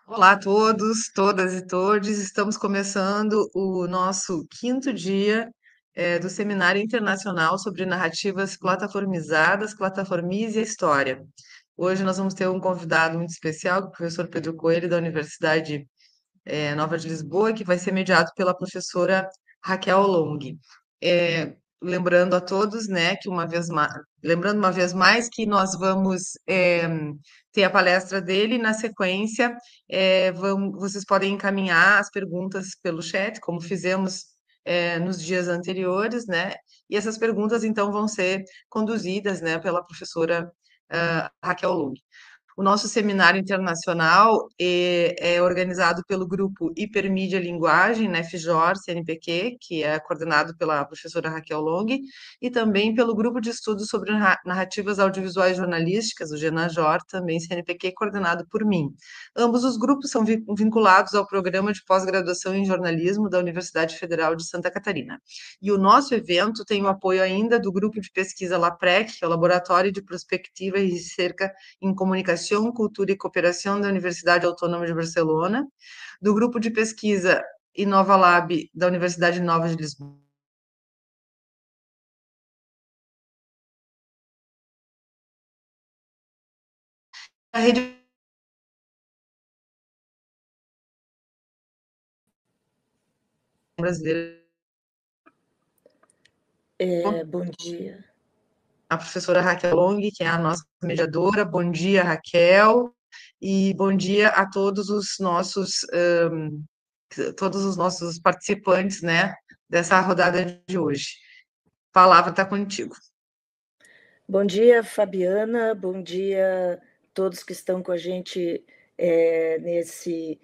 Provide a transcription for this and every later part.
Olá a todos, todas e todes. Estamos começando o nosso quinto dia do Seminário Internacional sobre Narrativas Plataformizadas, Plataformize a História. Hoje nós vamos ter um convidado muito especial, o professor Pedro Coelho, da Universidade Nova de Lisboa, que vai ser mediado pela professora Raquel Long. Lembrando a todos, né, que lembrando uma vez mais que nós vamos ter a palestra dele e na sequência vocês podem encaminhar as perguntas pelo chat, como fizemos nos dias anteriores, né? E essas perguntas então vão ser conduzidas, né, pela professora Raquel Long. O nosso seminário internacional é organizado pelo grupo Hipermídia Linguagem, né, FIJOR, CNPq, que é coordenado pela professora Raquel Long, e também pelo grupo de estudos sobre narrativas audiovisuais jornalísticas, o GENAJOR, também CNPq, coordenado por mim. Ambos os grupos são vinculados ao programa de pós-graduação em jornalismo da Universidade Federal de Santa Catarina. E o nosso evento tem o apoio ainda do grupo de pesquisa LAPREC, que é o Laboratório de Prospectiva e Recerca em Comunicação, Cultura e Cooperação da Universidade Autônoma de Barcelona, do grupo de pesquisa Inova Lab da Universidade Nova de Lisboa, a rede brasileira, Bom dia. a professora Raquel Long, que é a nossa mediadora. Bom dia, Raquel, e bom dia a todos os nossos participantes, né, dessa rodada de hoje. A palavra está contigo. Bom dia, Fabiana. Bom dia a todos que estão com a gente nesse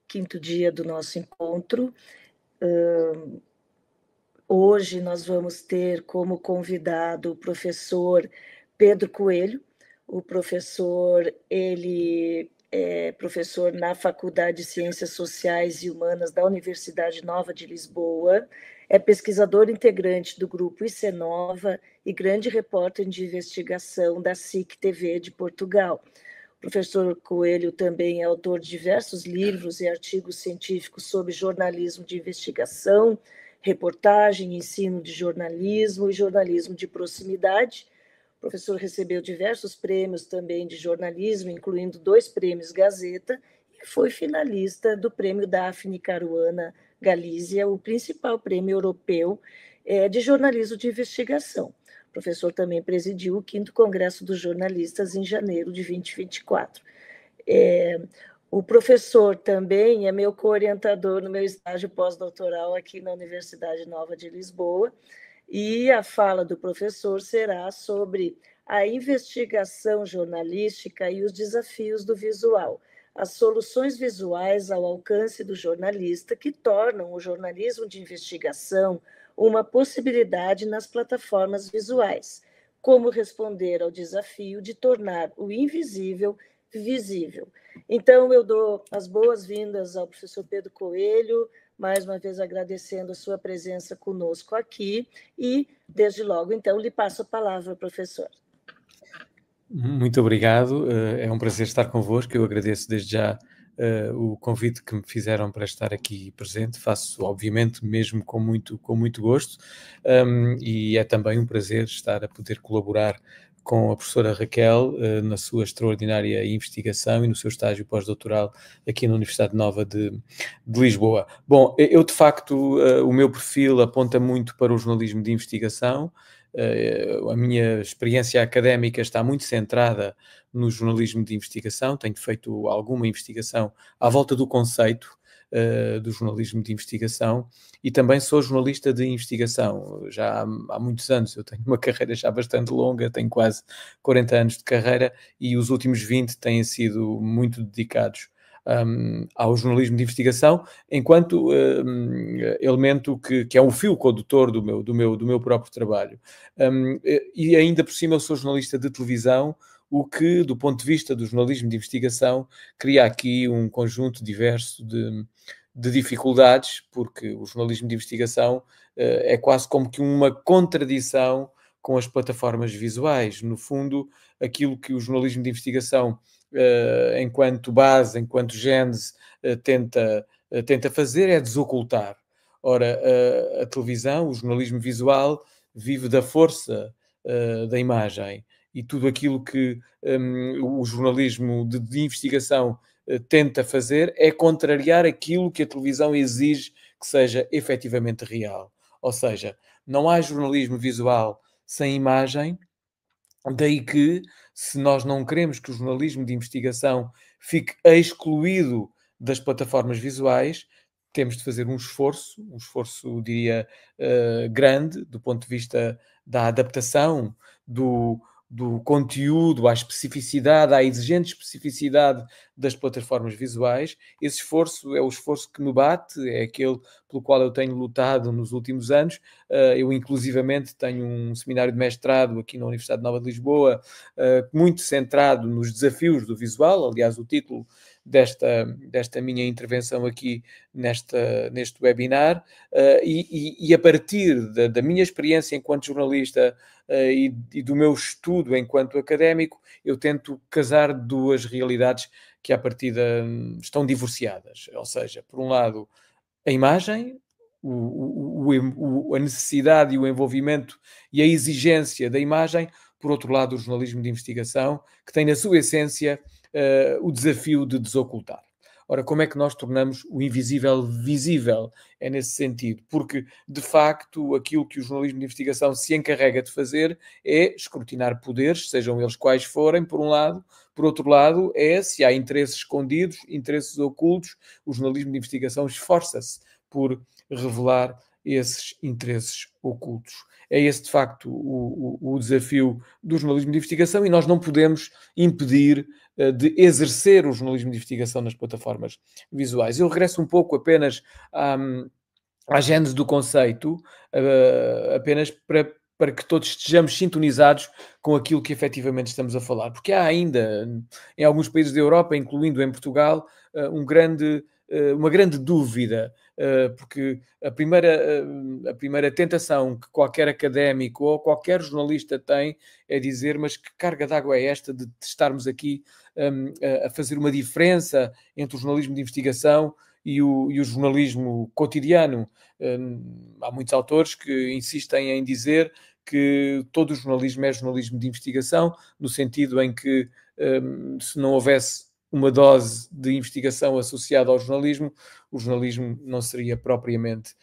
quinto dia do nosso encontro. Hoje nós vamos ter como convidado o professor Pedro Coelho. O professor, ele é professor na Faculdade de Ciências Sociais e Humanas da Universidade Nova de Lisboa, é pesquisador integrante do grupo ICENOVA e grande repórter de investigação da SIC-TV de Portugal. O professor Coelho também é autor de diversos livros e artigos científicos sobre jornalismo de investigação, reportagem, ensino de jornalismo e jornalismo de proximidade. O professor recebeu diversos prêmios também de jornalismo, incluindo 2 prêmios Gazeta, e foi finalista do Prêmio Daphne Caruana Galizia, o principal prêmio europeu de jornalismo de investigação. O professor também presidiu o 5º Congresso dos Jornalistas em janeiro de 2024. O professor também é meu co-orientador no meu estágio pós-doutoral aqui na Universidade Nova de Lisboa, e a fala do professor será sobre a investigação jornalística e os desafios do visual, as soluções visuais ao alcance do jornalista que tornam o jornalismo de investigação uma possibilidade nas plataformas visuais, como responder ao desafio de tornar o invisível visível. Então, eu dou as boas-vindas ao professor Pedro Coelho, mais uma vez agradecendo a sua presença conosco aqui, e, desde logo, então, lhe passo a palavra, professor. Muito obrigado, é um prazer estar convosco. Eu agradeço desde já o convite que me fizeram para estar aqui presente. Faço, obviamente, mesmo com muito gosto, e é também um prazer estar a poder colaborar com a professora Raquel na sua extraordinária investigação e no seu estágio pós-doutoral aqui na Universidade Nova de Lisboa. Bom, eu de facto, o meu perfil aponta muito para o jornalismo de investigação. A minha experiência académica está muito centrada no jornalismo de investigação. Tenho feito alguma investigação à volta do conceito do jornalismo de investigação, e também sou jornalista de investigação já há muitos anos. Eu tenho uma carreira já bastante longa, tenho quase 40 anos de carreira, e os últimos 20 têm sido muito dedicados ao jornalismo de investigação, enquanto elemento que é um fio condutor do meu próprio trabalho. E ainda por cima eu sou jornalista de televisão, o que, do ponto de vista do jornalismo de investigação, cria aqui um conjunto diverso de dificuldades, porque o jornalismo de investigação é quase como que uma contradição com as plataformas visuais. No fundo, aquilo que o jornalismo de investigação, enquanto base, enquanto gênese, tenta fazer é desocultar. Ora, a televisão, o jornalismo visual, vive da força da imagem, e tudo aquilo que o jornalismo de investigação tenta fazer é contrariar aquilo que a televisão exige que seja efetivamente real. Ou seja, não há jornalismo visual sem imagem, daí que, se nós não queremos que o jornalismo de investigação fique excluído das plataformas visuais, temos de fazer um esforço, diria, grande, do ponto de vista da adaptação, do conteúdo, à especificidade, à exigente especificidade das plataformas visuais. Esse esforço é o esforço que me bate, é aquele pelo qual eu tenho lutado nos últimos anos. Eu, inclusivamente, tenho um seminário de mestrado aqui na Universidade Nova de Lisboa, muito centrado nos desafios do visual. Aliás, o título desta minha intervenção aqui neste webinar, e a partir da minha experiência enquanto jornalista e do meu estudo enquanto académico, eu tento casar duas realidades que à partida estão divorciadas. Ou seja, por um lado, a imagem, a necessidade e o envolvimento e a exigência da imagem; por outro lado, o jornalismo de investigação, que tem na sua essência o desafio de desocultar. Ora, como é que nós tornamos o invisível visível? É nesse sentido, porque, de facto, aquilo que o jornalismo de investigação se encarrega de fazer é escrutinar poderes, sejam eles quais forem, por um lado. Por outro lado, se há interesses escondidos, interesses ocultos, o jornalismo de investigação esforça-se por revelar esses interesses ocultos. É esse, de facto, o desafio do jornalismo de investigação, e nós não podemos impedir de exercer o jornalismo de investigação nas plataformas visuais. Eu regresso um pouco apenas à gênese do conceito, apenas para que todos estejamos sintonizados com aquilo que efetivamente estamos a falar. Porque há ainda, em alguns países da Europa, incluindo em Portugal, uma grande dúvida, porque a primeira tentação que qualquer académico ou qualquer jornalista tem é dizer: mas que carga d'água é esta de estarmos aqui a fazer uma diferença entre o jornalismo de investigação e o jornalismo cotidiano? Há muitos autores que insistem em dizer que todo o jornalismo é jornalismo de investigação, no sentido em que, se não houvesse uma dose de investigação associada ao jornalismo, o jornalismo não seria propriamente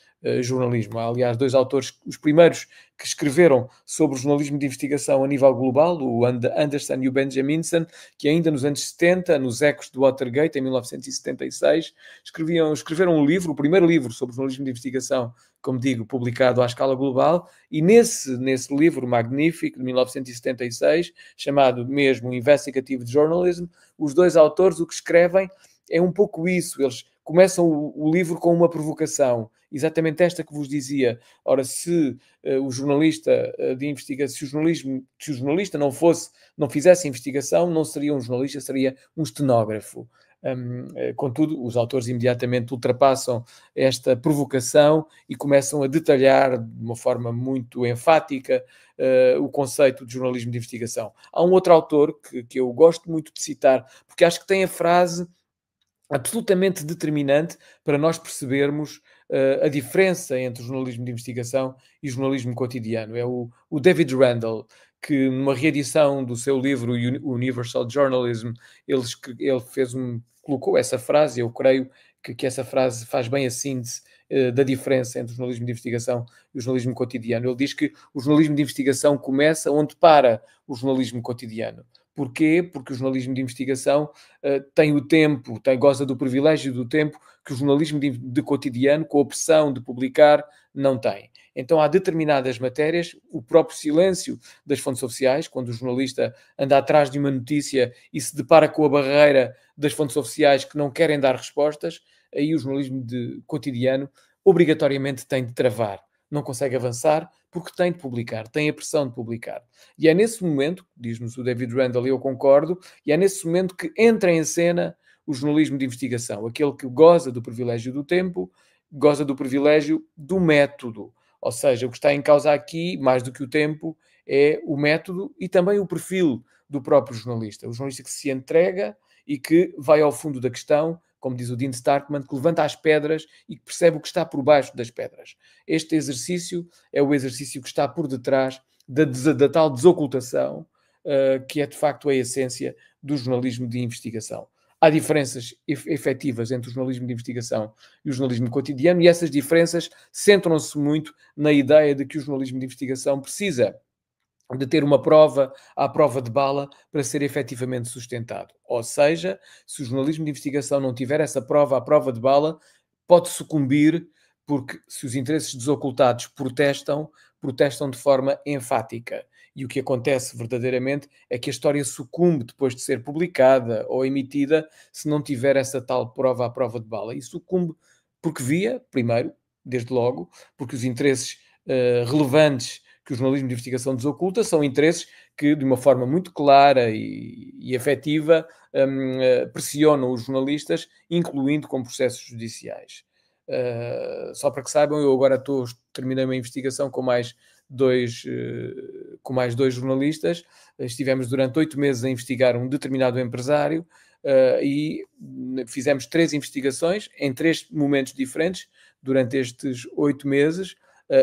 jornalismo. Há, aliás, dois autores, os primeiros que escreveram sobre o jornalismo de investigação a nível global, o Anderson e o Benjaminson, que ainda nos anos 70, nos ecos do Watergate, em 1976, escreveram um livro, o primeiro livro sobre jornalismo de investigação, como digo, publicado à escala global, e nesse livro magnífico de 1976, chamado mesmo Investigative Journalism, os dois autores o que escrevem é um pouco isso. Eles começam o livro com uma provocação, exatamente esta que vos dizia. Ora, se o jornalista de investigação, se o jornalista não fizesse investigação, não seria um jornalista, seria um estenógrafo. Contudo, os autores imediatamente ultrapassam esta provocação e começam a detalhar de uma forma muito enfática o conceito de jornalismo de investigação. Há um outro autor que eu gosto muito de citar, porque acho que tem a frase absolutamente determinante para nós percebermos a diferença entre o jornalismo de investigação e o jornalismo cotidiano. É o David Randall, que numa reedição do seu livro Universal Journalism, ele colocou essa frase. Eu creio que essa frase faz bem a síntese da diferença entre o jornalismo de investigação e o jornalismo cotidiano. Ele diz que o jornalismo de investigação começa onde para o jornalismo cotidiano. Porquê? Porque o jornalismo de investigação tem o tempo, goza do privilégio do tempo que o jornalismo de cotidiano, com a pressão de publicar, não tem. Então há determinadas matérias, o próprio silêncio das fontes oficiais, quando o jornalista anda atrás de uma notícia e se depara com a barreira das fontes oficiais que não querem dar respostas, aí o jornalismo cotidiano obrigatoriamente tem de travar. Não consegue avançar porque tem de publicar, tem a pressão de publicar. E é nesse momento, diz-nos o David Randall, e eu concordo, e é nesse momento que entra em cena o jornalismo de investigação, aquele que goza do privilégio do tempo, goza do privilégio do método. Ou seja, o que está em causa aqui, mais do que o tempo, é o método e também o perfil do próprio jornalista. O jornalista que se entrega e que vai ao fundo da questão, como diz o Dean Starkman, que levanta as pedras e que percebe o que está por baixo das pedras. Este exercício é o exercício que está por detrás da tal desocultação, que é de facto a essência do jornalismo de investigação. Há diferenças efetivas entre o jornalismo de investigação e o jornalismo cotidiano, e essas diferenças centram-se muito na ideia de que o jornalismo de investigação precisa de ter uma prova à prova de bala para ser efetivamente sustentado. Ou seja, se o jornalismo de investigação não tiver essa prova à prova de bala, pode sucumbir, porque se os interesses desocultados protestam de forma enfática. E o que acontece verdadeiramente é que a história sucumbe depois de ser publicada ou emitida se não tiver essa tal prova à prova de bala. E sucumbe porque primeiro, desde logo, porque os interesses relevantes que o jornalismo de investigação desoculta são interesses que, de uma forma muito clara e efetiva, pressionam os jornalistas, incluindo com processos judiciais. Só para que saibam, eu agora terminei uma investigação com mais dois jornalistas. Estivemos durante 8 meses a investigar um determinado empresário e fizemos 3 investigações em 3 momentos diferentes durante estes 8 meses.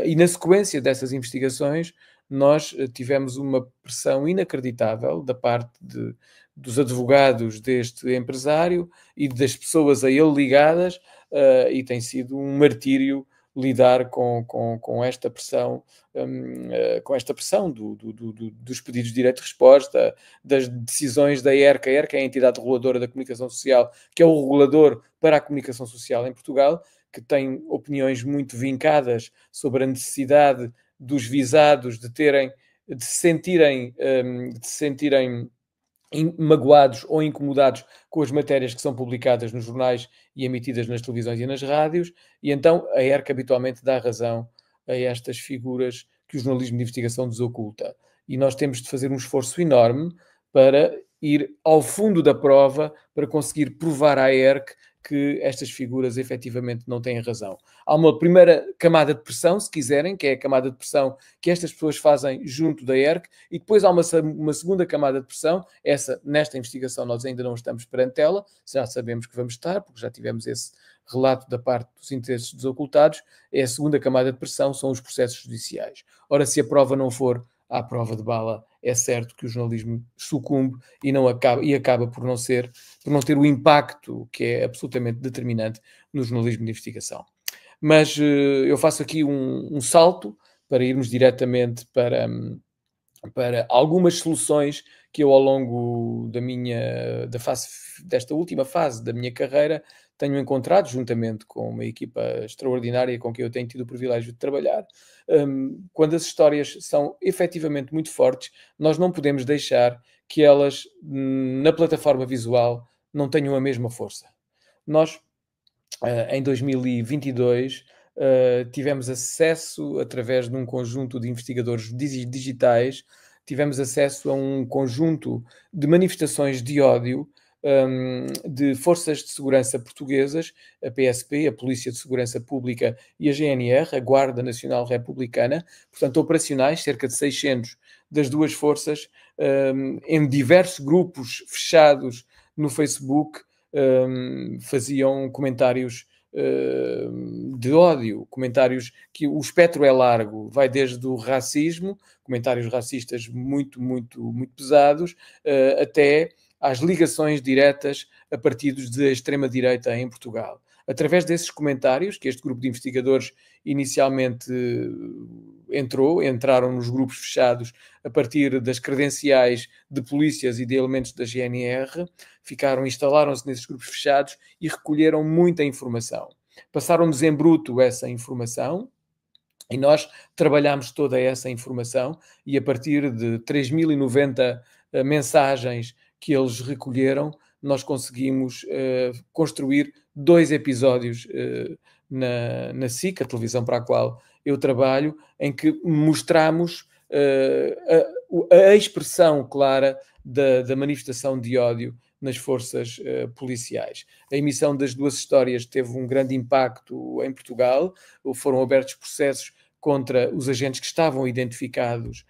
E na sequência dessas investigações nós tivemos uma pressão inacreditável da parte dos advogados deste empresário e das pessoas a ele ligadas, e tem sido um martírio lidar com esta pressão, dos pedidos de direito de resposta, das decisões da ERC. A ERC é a entidade reguladora da comunicação social, que é o regulador para a comunicação social em Portugal, que tem opiniões muito vincadas sobre a necessidade dos visados de se sentirem magoados ou incomodados com as matérias que são publicadas nos jornais e emitidas nas televisões e nas rádios, e então a ERC habitualmente dá razão a estas figuras que o jornalismo de investigação desoculta. E nós temos de fazer um esforço enorme para ir ao fundo da prova, para conseguir provar à ERC que estas figuras efetivamente não têm razão. Há uma primeira camada de pressão, se quiserem, que é a camada de pressão que estas pessoas fazem junto da ERC, e depois há uma segunda camada de pressão. Nesta investigação nós ainda não estamos perante ela, já sabemos que vamos estar, porque já tivemos esse relato da parte dos interesses desocultados. A segunda camada de pressão são os processos judiciais. Ora, se a prova não for à prova de bala, é certo que o jornalismo sucumbe e acaba por não ter o impacto que é absolutamente determinante no jornalismo de investigação. Mas eu faço aqui um salto para irmos diretamente para algumas soluções que eu, ao longo desta última fase da minha carreira, tenho encontrado, juntamente com uma equipa extraordinária com quem eu tenho tido o privilégio de trabalhar. Quando as histórias são efetivamente muito fortes, nós não podemos deixar que elas, na plataforma visual, não tenham a mesma força. Nós, em 2022, tivemos acesso, através de um conjunto de investigadores digitais, tivemos acesso a um conjunto de manifestações de ódio de forças de segurança portuguesas, a PSP, a Polícia de Segurança Pública, e a GNR, a Guarda Nacional Republicana, portanto operacionais, cerca de 600 das duas forças, em diversos grupos fechados no Facebook, faziam comentários de ódio, comentários que o espectro é largo, vai desde o racismo, comentários racistas muito, muito, muito pesados, até às ligações diretas a partidos de extrema-direita em Portugal. Através desses comentários, que este grupo de investigadores inicialmente entraram nos grupos fechados a partir das credenciais de polícias e de elementos da GNR, instalaram-se nesses grupos fechados e recolheram muita informação. Passaram-nos em bruto essa informação e nós trabalhámos toda essa informação, e a partir de 3.090 mensagens que eles recolheram, nós conseguimos construir 2 episódios na SIC, a televisão para a qual eu trabalho, em que mostramos a expressão clara da manifestação de ódio nas forças policiais. A emissão das 2 histórias teve um grande impacto em Portugal. Foram abertos processos contra os agentes que estavam identificados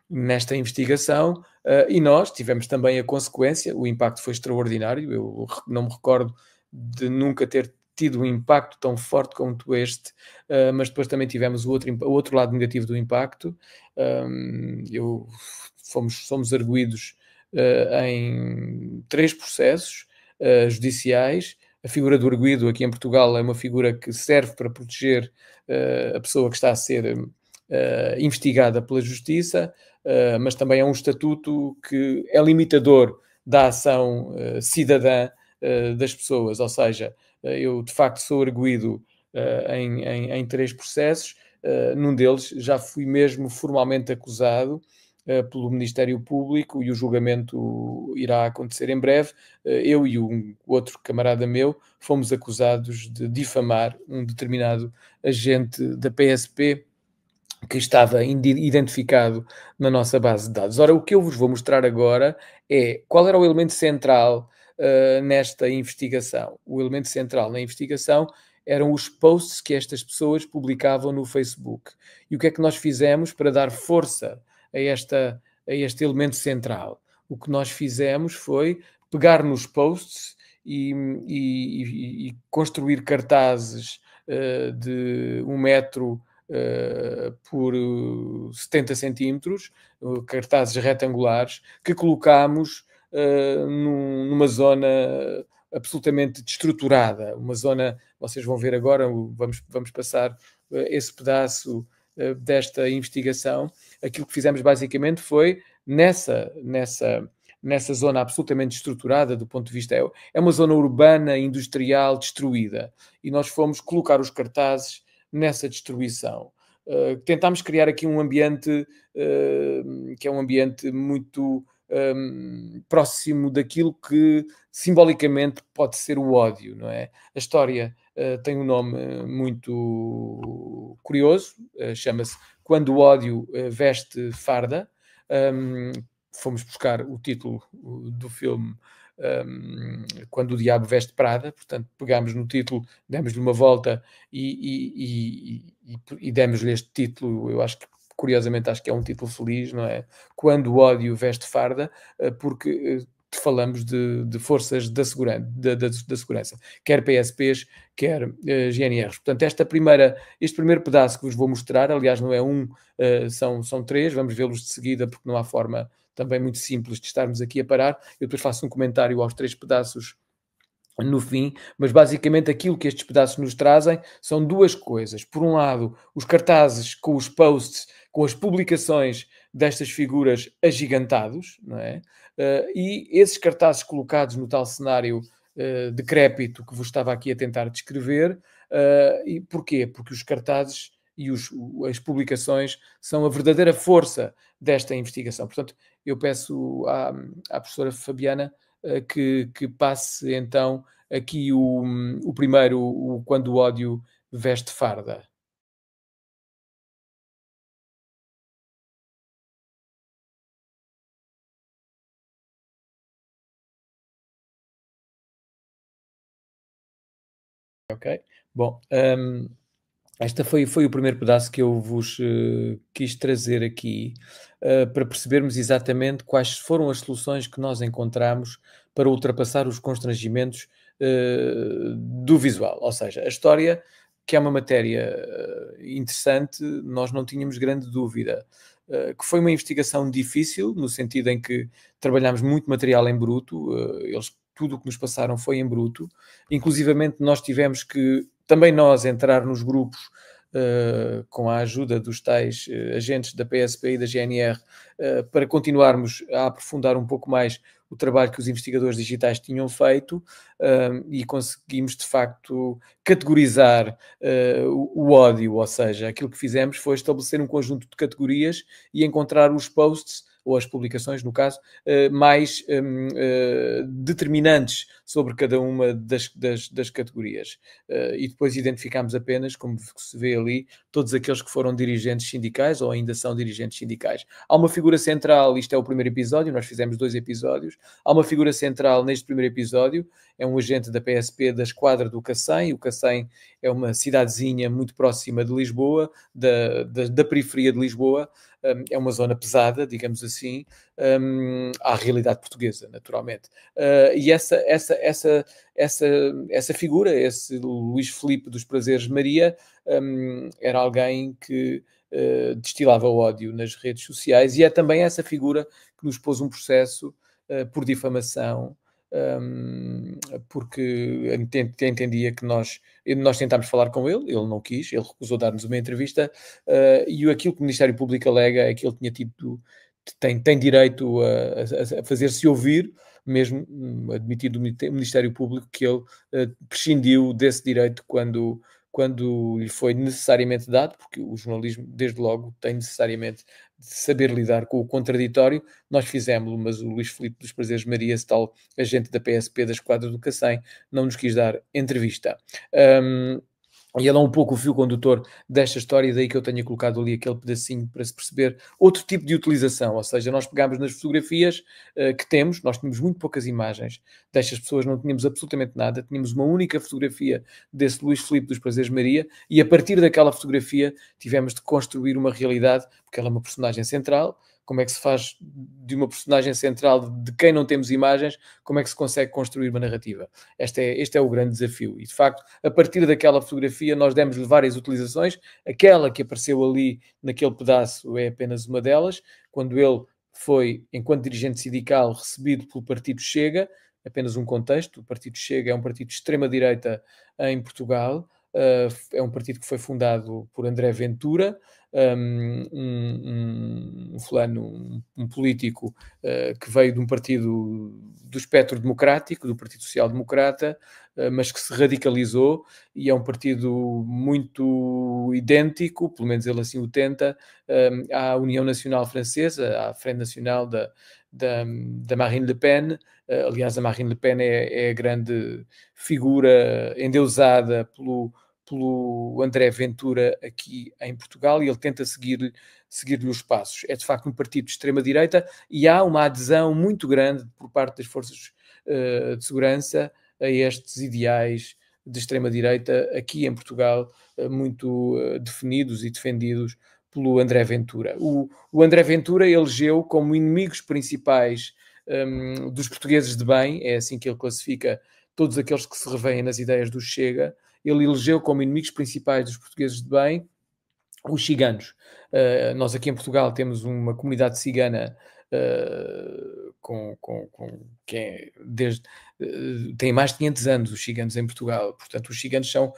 nesta investigação, e nós tivemos também a consequência, o impacto foi extraordinário, eu não me recordo de nunca ter tido um impacto tão forte quanto este, mas depois também tivemos o outro lado negativo do impacto. Somos arguidos em 3 processos judiciais. A figura do arguido aqui em Portugal é uma figura que serve para proteger a pessoa que está a ser investigada pela Justiça, mas também é um estatuto que é limitador da ação cidadã das pessoas, ou seja, eu de facto sou arguido em 3 processos, num deles já fui mesmo formalmente acusado pelo Ministério Público e o julgamento irá acontecer em breve. Eu e um outro camarada meu fomos acusados de difamar um determinado agente da PSP que estava identificado na nossa base de dados. Ora, o que eu vos vou mostrar agora é qual era o elemento central nesta investigação. O elemento central na investigação eram os posts que estas pessoas publicavam no Facebook. E o que é que nós fizemos para dar força a este elemento central? O que nós fizemos foi pegar nos posts e construir cartazes de 1 metro por 70 centímetros, cartazes retangulares, que colocámos numa zona absolutamente destruturada, uma zona, vocês vão ver agora, vamos passar esse pedaço desta investigação. Aquilo que fizemos basicamente foi, nessa zona absolutamente estruturada do ponto de vista, é uma zona urbana, industrial, destruída, e nós fomos colocar os cartazes nessa destruição. Tentámos criar aqui um ambiente que é um ambiente muito próximo daquilo que simbolicamente pode ser o ódio, não é? A história tem um nome muito curioso, chama-se Quando o Ódio Veste Farda. Fomos buscar o título do filme Quando o Diabo Veste Prada, portanto pegámos no título, demos-lhe uma volta e demos-lhe este título. Eu acho que, curiosamente, acho que é um título feliz, não é? Quando o Ódio Veste Farda, porque falamos de forças da segurança, quer PSPs, quer GNRs. Portanto, este primeiro pedaço que vos vou mostrar, aliás não é são 3, vamos vê-los de seguida porque não há forma também muito simples de estarmos aqui a parar. Eu depois faço um comentário aos 3 pedaços no fim, mas basicamente aquilo que estes pedaços nos trazem são 2 coisas. Por um lado, os cartazes com os posts, com as publicações destas figuras agigantados, não é? E esses cartazes colocados no tal cenário decrépito que vos estava aqui a tentar descrever. E porquê? Porque os cartazes e as publicações são a verdadeira força desta investigação. Portanto, eu peço à professora Fabiana que passe então aqui o primeiro, Quando o Ódio Veste Farda. Ok? Bom, este foi o primeiro pedaço que eu vos quis trazer aqui para percebermos exatamente quais foram as soluções que nós encontramos para ultrapassar os constrangimentos do visual. Ou seja, a história, que é uma matéria interessante, nós não tínhamos grande dúvida. Que foi uma investigação difícil, no sentido em que trabalhámos muito material em bruto, tudo o que nos passaram foi em bruto, inclusivamente nós tivemos que também nós entrar nos grupos com a ajuda dos tais agentes da PSP e da GNR para continuarmos a aprofundar um pouco mais o trabalho que os investigadores digitais tinham feito e conseguimos de facto categorizar o ódio, ou seja, aquilo que fizemos foi estabelecer um conjunto de categorias e encontrar os posts ou as publicações, no caso, mais determinantes sobre cada uma das categorias. E depois identificámos apenas, como se vê ali, todos aqueles que foram dirigentes sindicais ou ainda são dirigentes sindicais. Há uma figura central, isto é o primeiro episódio, nós fizemos 2 episódios, há uma figura central neste primeiro episódio, é um agente da PSP da esquadra do Cacém. O Cacém é uma cidadezinha muito próxima de Lisboa, da periferia de Lisboa, é uma zona pesada, digamos assim, à realidade portuguesa, naturalmente. E essa figura, esse Luís Filipe dos Prazeres Maria, era alguém que destilava ódio nas redes sociais, e é também essa figura que nos pôs um processo por difamação, porque entendia que nós tentámos falar com ele não quis, ele recusou dar-nos uma entrevista, e aquilo que o Ministério Público alega é que ele tinha tido, tem direito a fazer-se ouvir, mesmo admitido o Ministério Público que ele prescindiu desse direito quando lhe foi necessariamente dado, porque o jornalismo, desde logo, tem necessariamente de saber lidar com o contraditório. Nós fizemos, mas o Luís Filipe dos Prazeres Maria, esse tal agente da PSP da esquadra do Cacém, não nos quis dar entrevista. E ele é um pouco o fio condutor desta história, e daí que eu tenha colocado ali aquele pedacinho para se perceber outro tipo de utilização. Ou seja, nós pegámos nas fotografias que temos, nós tínhamos muito poucas imagens destas pessoas, não tínhamos absolutamente nada, tínhamos uma única fotografia desse Luís Filipe dos Prazeres Maria, e a partir daquela fotografia tivemos de construir uma realidade, porque ela é uma personagem central. Como é que se faz de uma personagem central de quem não temos imagens, como é que se consegue construir uma narrativa? Este é o grande desafio. E, de facto, a partir daquela fotografia, nós demos-lhe várias utilizações. Aquela que apareceu ali naquele pedaço é apenas uma delas. Quando ele foi, enquanto dirigente sindical, recebido pelo Partido Chega, apenas um contexto, o Partido Chega é um partido de extrema-direita em Portugal, é um partido que foi fundado por André Ventura, um político que veio de um partido do espectro democrático, do Partido Social Democrata, mas que se radicalizou, e é um partido muito idêntico, pelo menos ele assim o tenta, à União Nacional Francesa, à Frente Nacional da Marine Le Pen. Aliás, a Marine Le Pen é a grande figura endeusada pelo André Ventura aqui em Portugal, e ele tenta seguir-lhe os passos. É de facto um partido de extrema-direita, e há uma adesão muito grande por parte das forças de segurança a estes ideais de extrema-direita aqui em Portugal, muito definidos e defendidos pelo André Ventura. O André Ventura elegeu como inimigos principais dos portugueses de bem, é assim que ele classifica todos aqueles que se revêem nas ideias do Chega. Ele elegeu como inimigos principais dos portugueses de bem os ciganos. Nós aqui em Portugal temos uma comunidade cigana que é tem mais de 500 anos, os ciganos em Portugal. Portanto, os ciganos são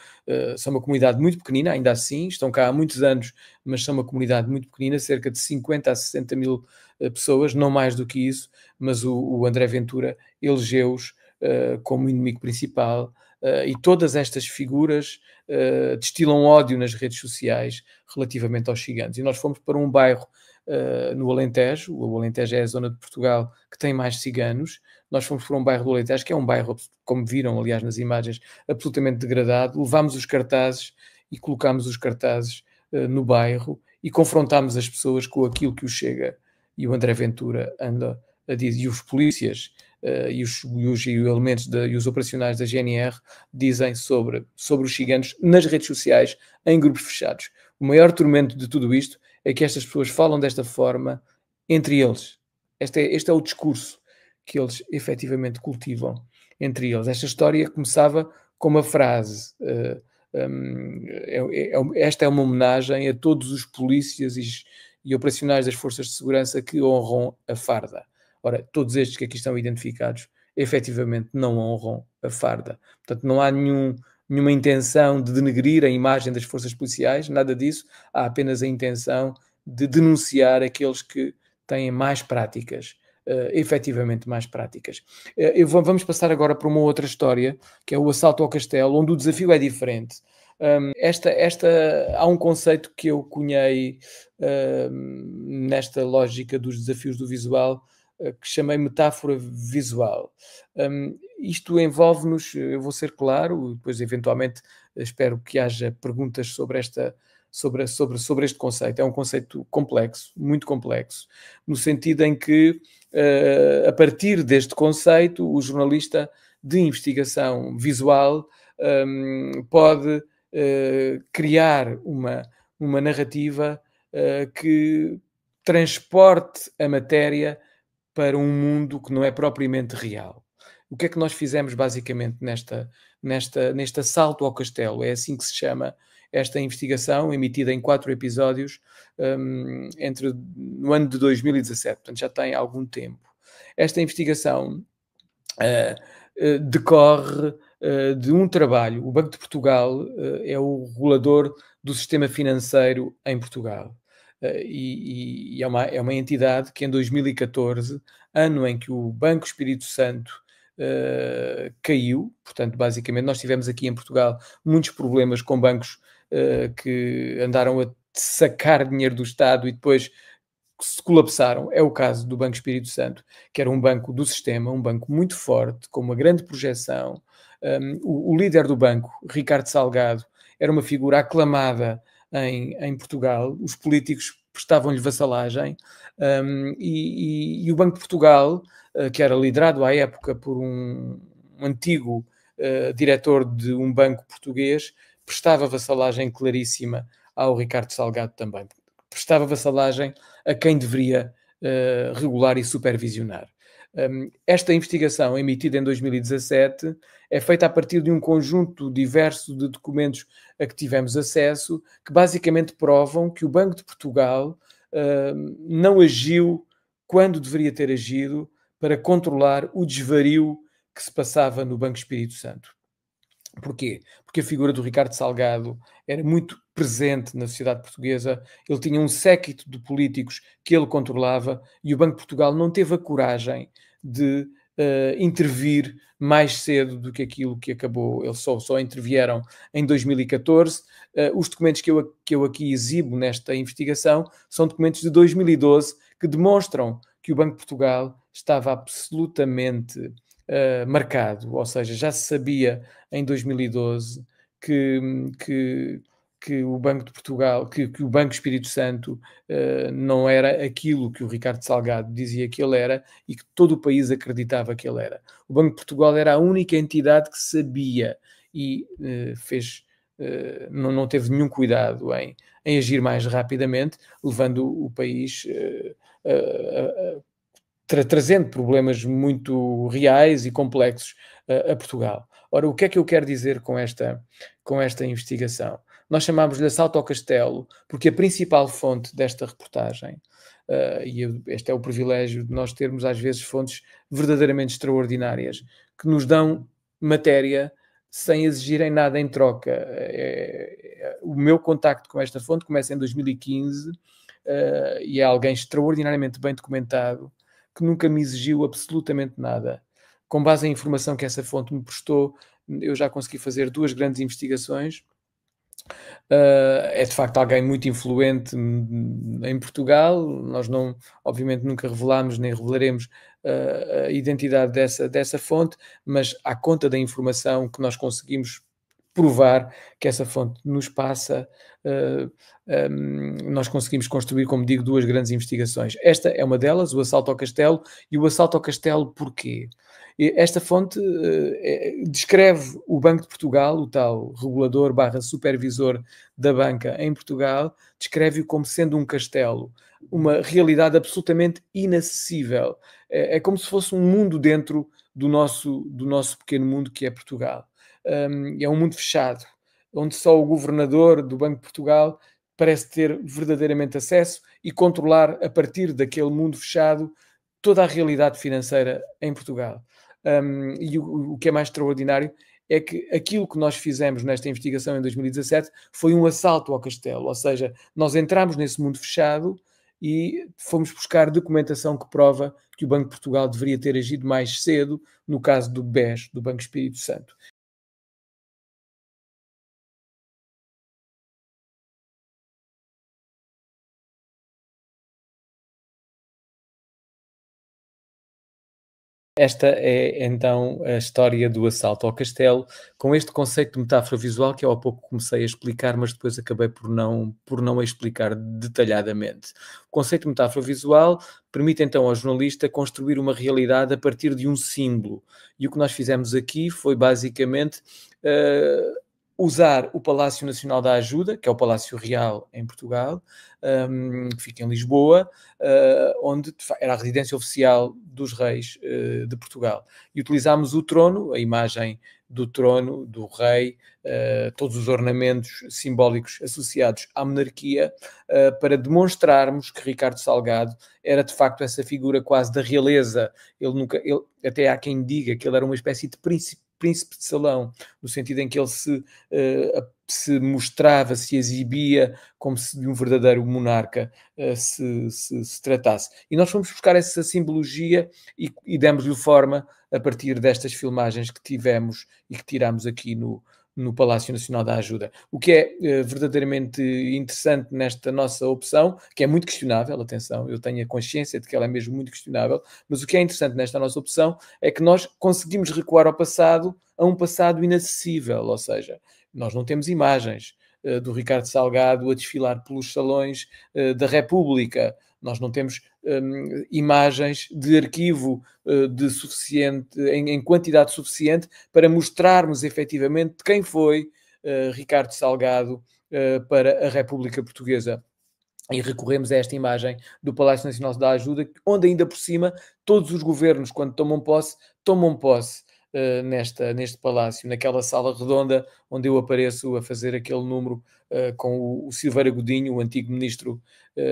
uma comunidade muito pequenina, ainda assim, estão cá há muitos anos, mas são uma comunidade muito pequenina, cerca de 50 a 60 mil pessoas, não mais do que isso, mas o André Ventura elegeu-os como inimigo principal, e todas estas figuras destilam ódio nas redes sociais relativamente aos ciganos. E nós fomos para um bairro no Alentejo. O Alentejo é a zona de Portugal que tem mais ciganos. Nós fomos para um bairro do Alentejo, que é um bairro, como viram, aliás, nas imagens, absolutamente degradado. Levámos os cartazes e colocámos os cartazes no bairro e confrontámos as pessoas com aquilo que o Chega e o André Ventura anda a dizer, e os polícias e os elementos e os operacionais da GNR dizem sobre os ciganos nas redes sociais, em grupos fechados. O maior tormento de tudo isto é que estas pessoas falam desta forma entre eles. Este é o discurso que eles efetivamente cultivam entre eles. Esta história começava com uma frase. Esta é uma homenagem a todos os polícias e operacionais das forças de segurança que honram a farda. Ora, todos estes que aqui estão identificados efetivamente não honram a farda. Portanto, não há nenhuma intenção de denegrir a imagem das forças policiais, nada disso. Há apenas a intenção de denunciar aqueles que têm mais práticas, efetivamente mais práticas. Vamos passar agora para uma outra história, que é o assalto ao castelo, onde o desafio é diferente. Há um conceito que eu cunhei nesta lógica dos desafios do visual, que chamei metáfora visual. Isto envolve-nos, eu vou ser claro, depois eventualmente espero que haja perguntas sobre este conceito. É um conceito complexo, muito complexo, no sentido em que, a partir deste conceito, o jornalista de investigação visual pode criar uma narrativa que transporte a matéria para um mundo que não é propriamente real. O que é que nós fizemos basicamente neste assalto ao castelo? É assim que se chama esta investigação, emitida em 4 episódios no ano de 2017, portanto já tem algum tempo. Esta investigação decorre de um trabalho. O Banco de Portugal é o regulador do sistema financeiro em Portugal. E é uma entidade que em 2014, ano em que o Banco Espírito Santo caiu, portanto, basicamente, nós tivemos aqui em Portugal muitos problemas com bancos que andaram a sacar dinheiro do Estado e depois se colapsaram. É o caso do Banco Espírito Santo, que era um banco do sistema, um banco muito forte, com uma grande projeção. O líder do banco, Ricardo Salgado, era uma figura aclamada em Portugal. Os políticos prestavam-lhe vassalagem, e o Banco de Portugal, que era liderado à época por um antigo diretor de um banco português, prestava vassalagem claríssima ao Ricardo Salgado também. Prestava vassalagem a quem deveria regular e supervisionar. Esta investigação, emitida em 2017, é feita a partir de um conjunto diverso de documentos a que tivemos acesso, que basicamente provam que o Banco de Portugal não agiu quando deveria ter agido para controlar o desvario que se passava no Banco Espírito Santo. Porquê? Porque a figura do Ricardo Salgado era muito presente na sociedade portuguesa, ele tinha um séquito de políticos que ele controlava e o Banco de Portugal não teve a coragem de intervir mais cedo do que aquilo que acabou. Eles só intervieram em 2014. Os documentos que eu aqui exibo nesta investigação são documentos de 2012 que demonstram que o Banco de Portugal estava absolutamente marcado, ou seja, já se sabia em 2012 que o Banco de Portugal, que o Banco Espírito Santo não era aquilo que o Ricardo Salgado dizia que ele era e que todo o país acreditava que ele era. O Banco de Portugal era a única entidade que sabia e não teve nenhum cuidado em agir mais rapidamente, levando o país trazendo problemas muito reais e complexos a Portugal. Ora, o que é que eu quero dizer com esta investigação? Nós chamámos-lhe Assalto ao Castelo, porque a principal fonte desta reportagem, este é o privilégio de nós termos às vezes fontes verdadeiramente extraordinárias, que nos dão matéria sem exigirem nada em troca. O meu contacto com esta fonte começa em 2015 e é alguém extraordinariamente bem documentado, que nunca me exigiu absolutamente nada. Com base em informação que essa fonte me prestou, eu já consegui fazer 2 grandes investigações. É de facto alguém muito influente em Portugal. Nós obviamente nunca revelámos nem revelaremos a identidade dessa fonte, mas à conta da informação que nós conseguimos provar que essa fonte nos passa, nós conseguimos construir, como digo, 2 grandes investigações. Esta é uma delas, o assalto ao castelo. E o assalto ao castelo porquê? Esta fonte descreve o Banco de Portugal, o tal regulador / supervisor da banca em Portugal, descreve-o como sendo um castelo, uma realidade absolutamente inacessível. É como se fosse um mundo dentro do nosso pequeno mundo que é Portugal. É um mundo fechado, onde só o governador do Banco de Portugal parece ter verdadeiramente acesso e controlar, a partir daquele mundo fechado, toda a realidade financeira em Portugal. E o que é mais extraordinário é que aquilo que nós fizemos nesta investigação em 2017 foi um assalto ao castelo, ou seja, nós entramos nesse mundo fechado e fomos buscar documentação que prova que o Banco de Portugal deveria ter agido mais cedo no caso do BES, do Banco Espírito Santo. Esta é então a história do assalto ao castelo, com este conceito de metáfora visual que eu há pouco comecei a explicar, mas depois acabei por não a explicar detalhadamente. O conceito de metáfora visual permite então ao jornalista construir uma realidade a partir de um símbolo. E o que nós fizemos aqui foi basicamente usar o Palácio Nacional da Ajuda, que é o Palácio Real em Portugal, que fica em Lisboa, onde era a residência oficial dos reis de Portugal. E utilizámos o trono, a imagem do trono, do rei, todos os ornamentos simbólicos associados à monarquia, para demonstrarmos que Ricardo Salgado era de facto essa figura quase da realeza. Até há quem diga que ele era uma espécie de príncipe de salão, no sentido em que ele se mostrava, se exibia como se de um verdadeiro monarca se tratasse. E nós fomos buscar essa simbologia e demos-lhe forma a partir destas filmagens que tivemos e que tiramos aqui no Palácio Nacional da Ajuda. O que é verdadeiramente interessante nesta nossa opção, que é muito questionável, atenção, eu tenho a consciência de que ela é mesmo muito questionável, mas o que é interessante nesta nossa opção é que nós conseguimos recuar ao passado, a um passado inacessível, ou seja, nós não temos imagens do Ricardo Salgado a desfilar pelos salões da República, nós não temos imagens de arquivo em quantidade suficiente para mostrarmos efetivamente quem foi Ricardo Salgado para a República Portuguesa. E recorremos a esta imagem do Palácio Nacional da Ajuda, onde ainda por cima todos os governos, quando tomam posse neste palácio, naquela sala redonda onde eu apareço a fazer aquele número com o Silveira Godinho, o antigo ministro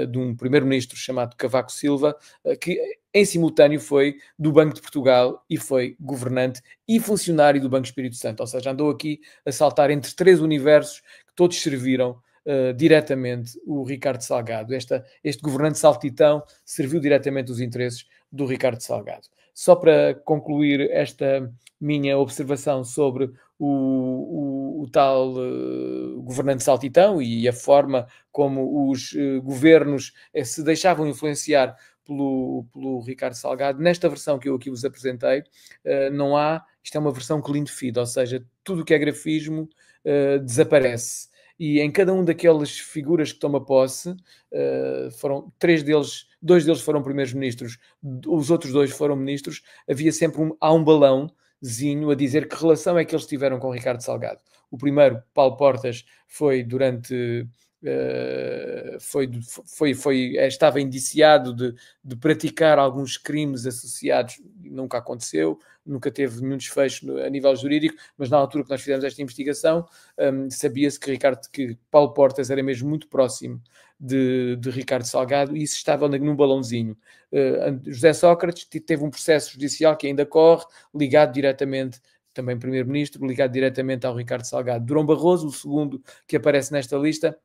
de um primeiro-ministro chamado Cavaco Silva, que em simultâneo foi do Banco de Portugal e foi governante e funcionário do Banco Espírito Santo. Ou seja, andou aqui a saltar entre três universos que todos serviram diretamente o Ricardo Salgado. Este governante saltitão serviu diretamente os interesses do Ricardo Salgado. Só para concluir esta minha observação sobre o tal governante saltitão e a forma como os governos se deixavam influenciar pelo Ricardo Salgado, nesta versão que eu aqui vos apresentei, não há, isto é uma versão clean feed, ou seja, tudo o que é grafismo desaparece. E em cada um daquelas figuras que toma posse, dois deles foram primeiros-ministros, os outros dois foram ministros, havia sempre há um balãozinho a dizer que relação é que eles tiveram com Ricardo Salgado. O primeiro, Paulo Portas, foi durante... estava indiciado de praticar alguns crimes associados, nunca aconteceu, nunca teve nenhum desfecho a nível jurídico, mas na altura que nós fizemos esta investigação, sabia-se que Paulo Portas era mesmo muito próximo de Ricardo Salgado e isso estava num balãozinho. José Sócrates teve um processo judicial que ainda corre, ligado diretamente, também primeiro-ministro, ligado diretamente ao Ricardo Salgado. Durão Barroso, o segundo que aparece nesta lista,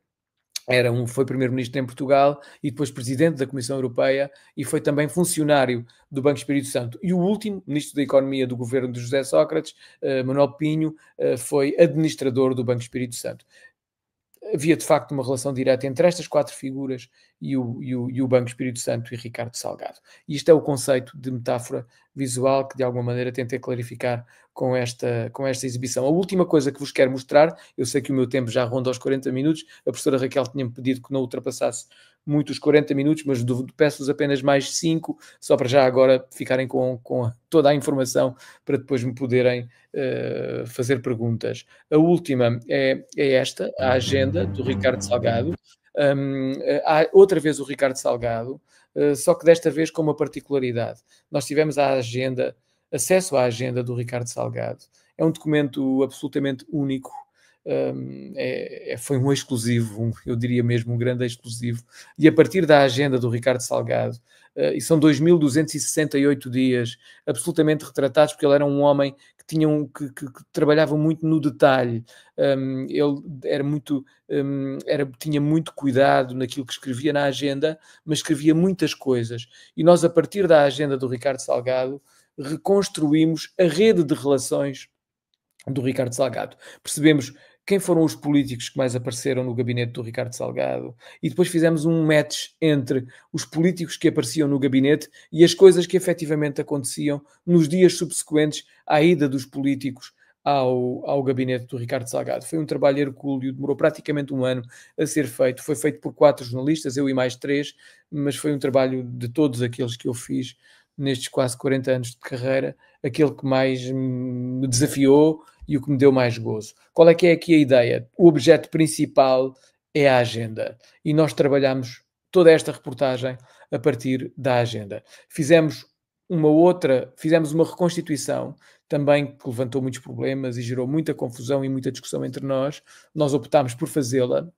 foi primeiro-ministro em Portugal e depois presidente da Comissão Europeia e foi também funcionário do Banco Espírito Santo. E o último, ministro da Economia do governo de José Sócrates, Manuel Pinho, foi administrador do Banco Espírito Santo. Havia de facto uma relação direta entre estas quatro figuras e o Banco Espírito Santo e Ricardo Salgado. E isto é o conceito de metáfora visual que de alguma maneira tentei clarificar com esta exibição. A última coisa que vos quero mostrar, eu sei que o meu tempo já ronda aos 40 minutos, a professora Raquel tinha-me pedido que não ultrapassasse muito os 40 minutos, mas peço-vos apenas mais 5, só para já agora ficarem com toda a informação para depois me poderem fazer perguntas. A última é esta, a agenda do Ricardo Salgado. Há outra vez o Ricardo Salgado, só que desta vez com uma particularidade. Nós tivemos acesso à agenda do Ricardo Salgado. É um documento absolutamente único. Foi um exclusivo, eu diria mesmo um grande exclusivo, e a partir da agenda do Ricardo Salgado, e são 2.268 dias absolutamente retratados, porque ele era um homem que trabalhava muito no detalhe, ele tinha muito cuidado naquilo que escrevia na agenda, mas escrevia muitas coisas, e nós a partir da agenda do Ricardo Salgado reconstruímos a rede de relações do Ricardo Salgado. Percebemos quem foram os políticos que mais apareceram no gabinete do Ricardo Salgado, e depois fizemos um match entre os políticos que apareciam no gabinete e as coisas que efetivamente aconteciam nos dias subsequentes à ida dos políticos ao gabinete do Ricardo Salgado. Foi um trabalho hercúleo, demorou praticamente um ano a ser feito. Foi feito por 4 jornalistas, eu e mais 3, mas foi um trabalho de todos aqueles que eu fiz nestes quase 40 anos de carreira, aquele que mais me desafiou e o que me deu mais gozo. Qual é que é aqui a ideia? O objeto principal é a agenda. E nós trabalhamos toda esta reportagem a partir da agenda. Fizemos uma reconstituição também que levantou muitos problemas e gerou muita confusão e muita discussão entre nós. Nós optámos por fazê-la,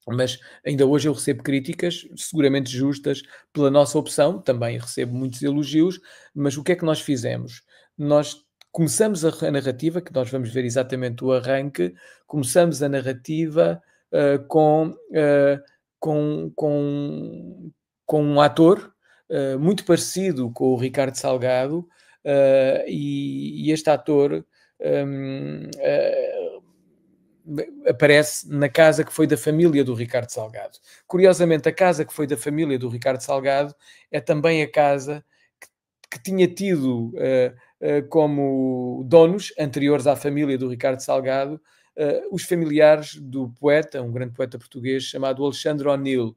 mas ainda hoje eu recebo críticas, seguramente justas, pela nossa opção, também recebo muitos elogios, mas o que é que nós fizemos? Nós começamos a narrativa, que nós vamos ver exatamente o arranque, começamos a narrativa com um ator muito parecido com o Ricardo Salgado, e este ator aparece na casa que foi da família do Ricardo Salgado. Curiosamente, a casa que foi da família do Ricardo Salgado é também a casa que tinha tido como donos, anteriores à família do Ricardo Salgado, os familiares do poeta, um grande poeta português chamado Alexandre O'Neill.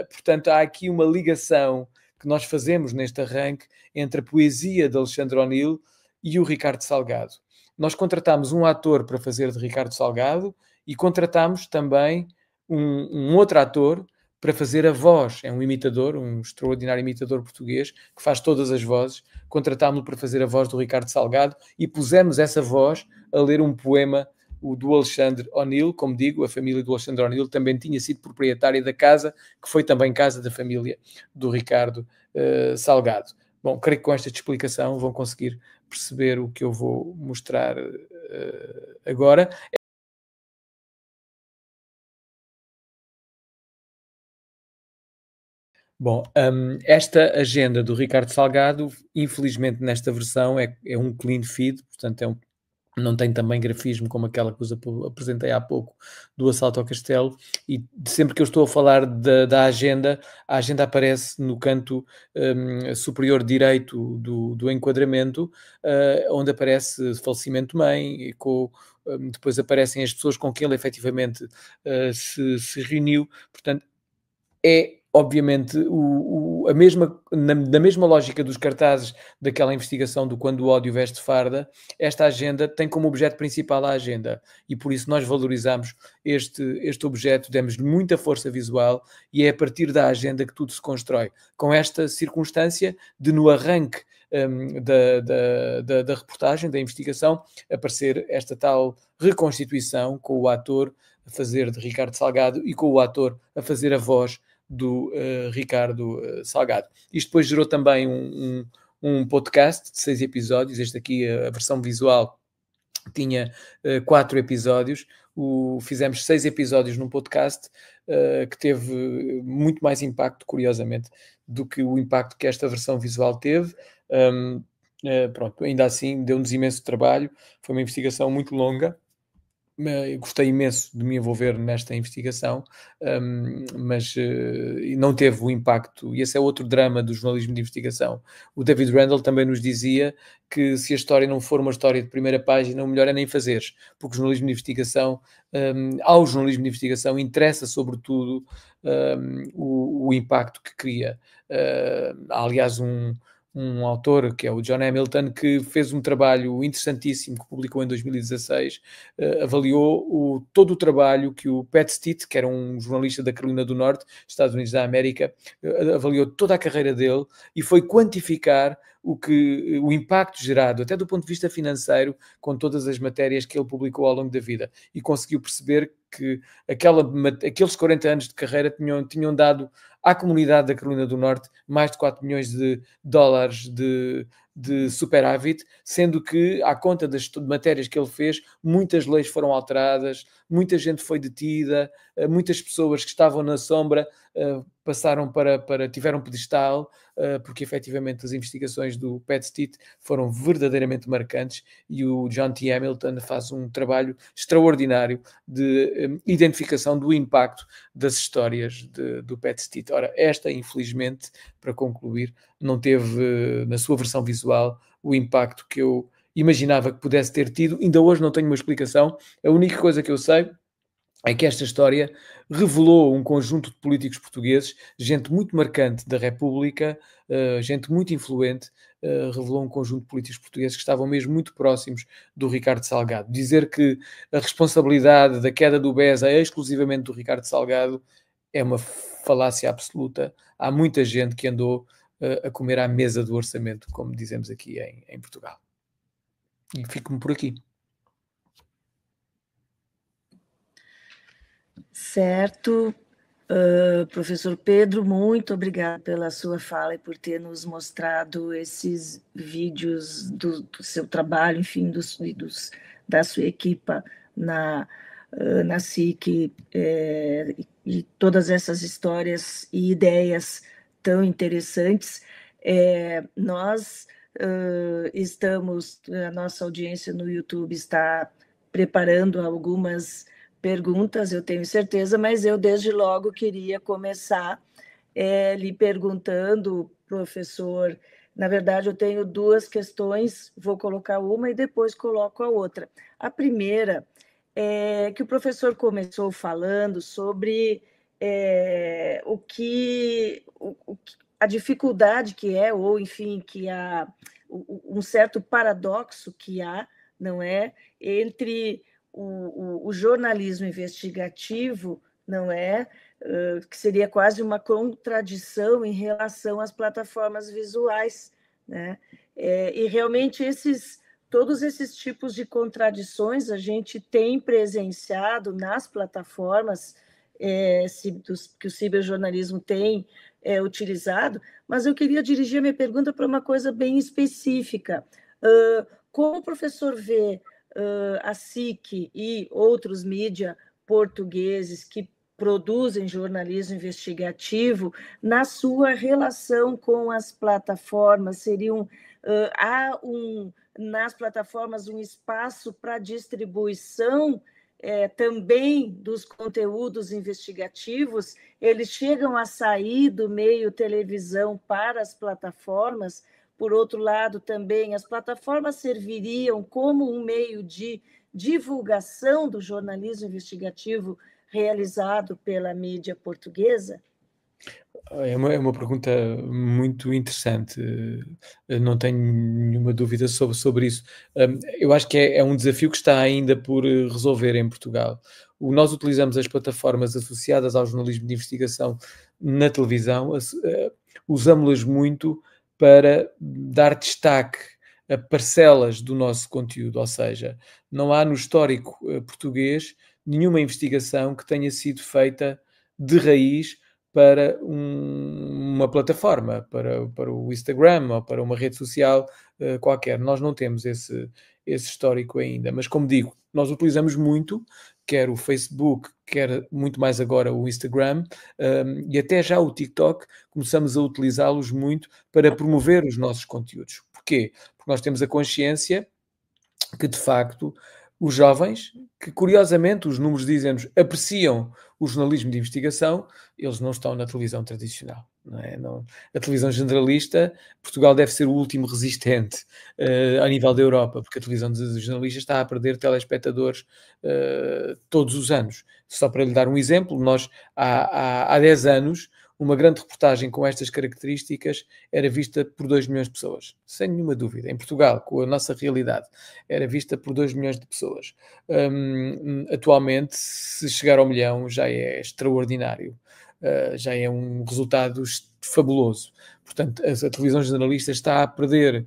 Portanto, há aqui uma ligação que nós fazemos neste arranque entre a poesia de Alexandre O'Neill e o Ricardo Salgado. Nós contratámos um ator para fazer de Ricardo Salgado e contratámos também um outro ator para fazer a voz. É um imitador, um extraordinário imitador português que faz todas as vozes. Contratámos-lo para fazer a voz do Ricardo Salgado e pusemos essa voz a ler um poema do Alexandre O'Neill. Como digo, a família do Alexandre O'Neill também tinha sido proprietária da casa, que foi também casa da família do Ricardo Salgado. Bom, creio que com esta explicação vão conseguir perceber o que eu vou mostrar agora. Bom, esta agenda do Ricardo Salgado, infelizmente nesta versão é um clean feed, portanto não tem também grafismo como aquela que vos apresentei há pouco do Assalto ao Castelo, e sempre que eu estou a falar da agenda, a agenda aparece no canto superior direito do enquadramento, onde aparece falecimento de mãe, e depois aparecem as pessoas com quem ele efetivamente se reuniu. Portanto, é obviamente na mesma lógica dos cartazes daquela investigação do Quando o Ódio Veste Farda. Esta agenda tem como objeto principal a agenda, e por isso nós valorizamos este objeto, demos-lhe muita força visual, e é a partir da agenda que tudo se constrói, com esta circunstância de, no arranque da reportagem, da investigação, aparecer esta tal reconstituição com o ator a fazer de Ricardo Salgado e com o ator a fazer a voz do Ricardo Salgado. Isto depois gerou também um podcast de 6 episódios. Este aqui, a versão visual, tinha 4 episódios. Fizemos 6 episódios num podcast que teve muito mais impacto, curiosamente, do que o impacto que esta versão visual teve. Pronto, ainda assim deu-nos imenso trabalho, foi uma investigação muito longa. Gostei imenso de me envolver nesta investigação, mas não teve o impacto, e esse é outro drama do jornalismo de investigação. O David Randall também nos dizia que se a história não for uma história de primeira página, o melhor é nem fazeres, porque o jornalismo de investigação, ao jornalismo de investigação interessa sobretudo o impacto que cria. Há, aliás, um autor, que é o John Hamilton, que fez um trabalho interessantíssimo, que publicou em 2016, avaliou todo o trabalho que o Pat Stitt, que era um jornalista da Carolina do Norte, Estados Unidos da América, avaliou toda a carreira dele e foi quantificar o impacto gerado, até do ponto de vista financeiro, com todas as matérias que ele publicou ao longo da vida, e conseguiu perceber que aqueles 40 anos de carreira tinham dado à comunidade da Carolina do Norte mais de 4 milhões de dólares de de superávit, sendo que, à conta das matérias que ele fez, muitas leis foram alteradas, muita gente foi detida, muitas pessoas que estavam na sombra passaram tiveram pedestal, porque efetivamente as investigações do Pat Stitt foram verdadeiramente marcantes, e o John T. Hamilton faz um trabalho extraordinário de identificação do impacto das histórias do Pat Stitt. Ora, esta, infelizmente, para concluir, não teve, na sua versão visual, o impacto que eu imaginava que pudesse ter tido. Ainda hoje não tenho uma explicação. A única coisa que eu sei é que esta história revelou um conjunto de políticos portugueses, gente muito marcante da República, gente muito influente, revelou um conjunto de políticos portugueses que estavam mesmo muito próximos do Ricardo Salgado. Dizer que a responsabilidade da queda do BES é exclusivamente do Ricardo Salgado é uma falácia absoluta. Há muita gente que andou a comer à mesa do orçamento, como dizemos aqui em Portugal. E fico-me por aqui. Certo. Professor Pedro, muito obrigada pela sua fala e por ter nos mostrado esses vídeos do seu trabalho, enfim, da sua equipa na SIC, e todas essas histórias e ideias tão interessantes. Nós estamos, a nossa audiência no YouTube está preparando algumas perguntas, eu tenho certeza, mas eu desde logo queria começar lhe perguntando, professor, na verdade eu tenho duas questões, vou colocar uma e depois coloco a outra. A primeira é que o professor começou falando sobre a dificuldade que é, ou enfim, que há um certo paradoxo que há, não é, entre o jornalismo investigativo, não é, que seria quase uma contradição em relação às plataformas visuais, né? E realmente todos esses tipos de contradições a gente tem presenciado nas plataformas que o ciberjornalismo tem utilizado, mas eu queria dirigir a minha pergunta para uma coisa bem específica. Como o professor vê a SIC e outros mídias portugueses que produzem jornalismo investigativo na sua relação com as plataformas? Há nas plataformas um espaço para distribuição também dos conteúdos investigativos? Eles chegam a sair do meio televisão para as plataformas? Por outro lado, também, as plataformas serviriam como um meio de divulgação do jornalismo investigativo realizado pela mídia portuguesa? É uma pergunta muito interessante, não tenho nenhuma dúvida sobre isso. Eu acho que é um desafio que está ainda por resolver em Portugal. Nós utilizamos as plataformas associadas ao jornalismo de investigação na televisão, usamos-las muito para dar destaque a parcelas do nosso conteúdo, ou seja, não há no histórico português nenhuma investigação que tenha sido feita de raiz para uma plataforma, para o Instagram ou para uma rede social qualquer. Nós não temos esse histórico ainda, mas como digo, nós utilizamos muito, quer o Facebook, quer muito mais agora o Instagram, e até já o TikTok, começamos a utilizá-los muito para promover os nossos conteúdos. Porquê? Porque nós temos a consciência que, de facto, os jovens, que curiosamente os números dizem-nos apreciam o jornalismo de investigação, eles não estão na televisão tradicional. Não é? A televisão generalista, Portugal deve ser o último resistente a nível da Europa, porque a televisão generalista está a perder telespectadores todos os anos. Só para lhe dar um exemplo, nós há 10 anos, uma grande reportagem com estas características era vista por 2 milhões de pessoas, sem nenhuma dúvida. Em Portugal, com a nossa realidade, era vista por 2 milhões de pessoas. Atualmente, se chegar ao milhão, já é extraordinário. Já é um resultado fabuloso. Portanto, a televisão generalista está a perder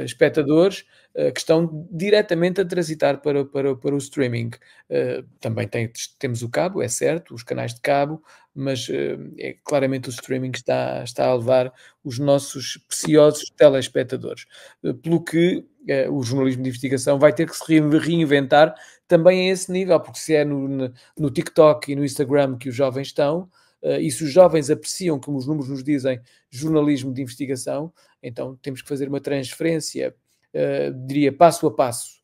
espectadores que estão diretamente a transitar para o streaming. Também temos o cabo, é certo, os canais de cabo, mas claramente o streaming está a levar os nossos preciosos telespectadores. Pelo que o jornalismo de investigação vai ter que se reinventar também a esse nível, porque se é no TikTok e no Instagram que os jovens estão, e se os jovens apreciam, como os números nos dizem, jornalismo de investigação, então temos que fazer uma transferência, diria, passo a passo,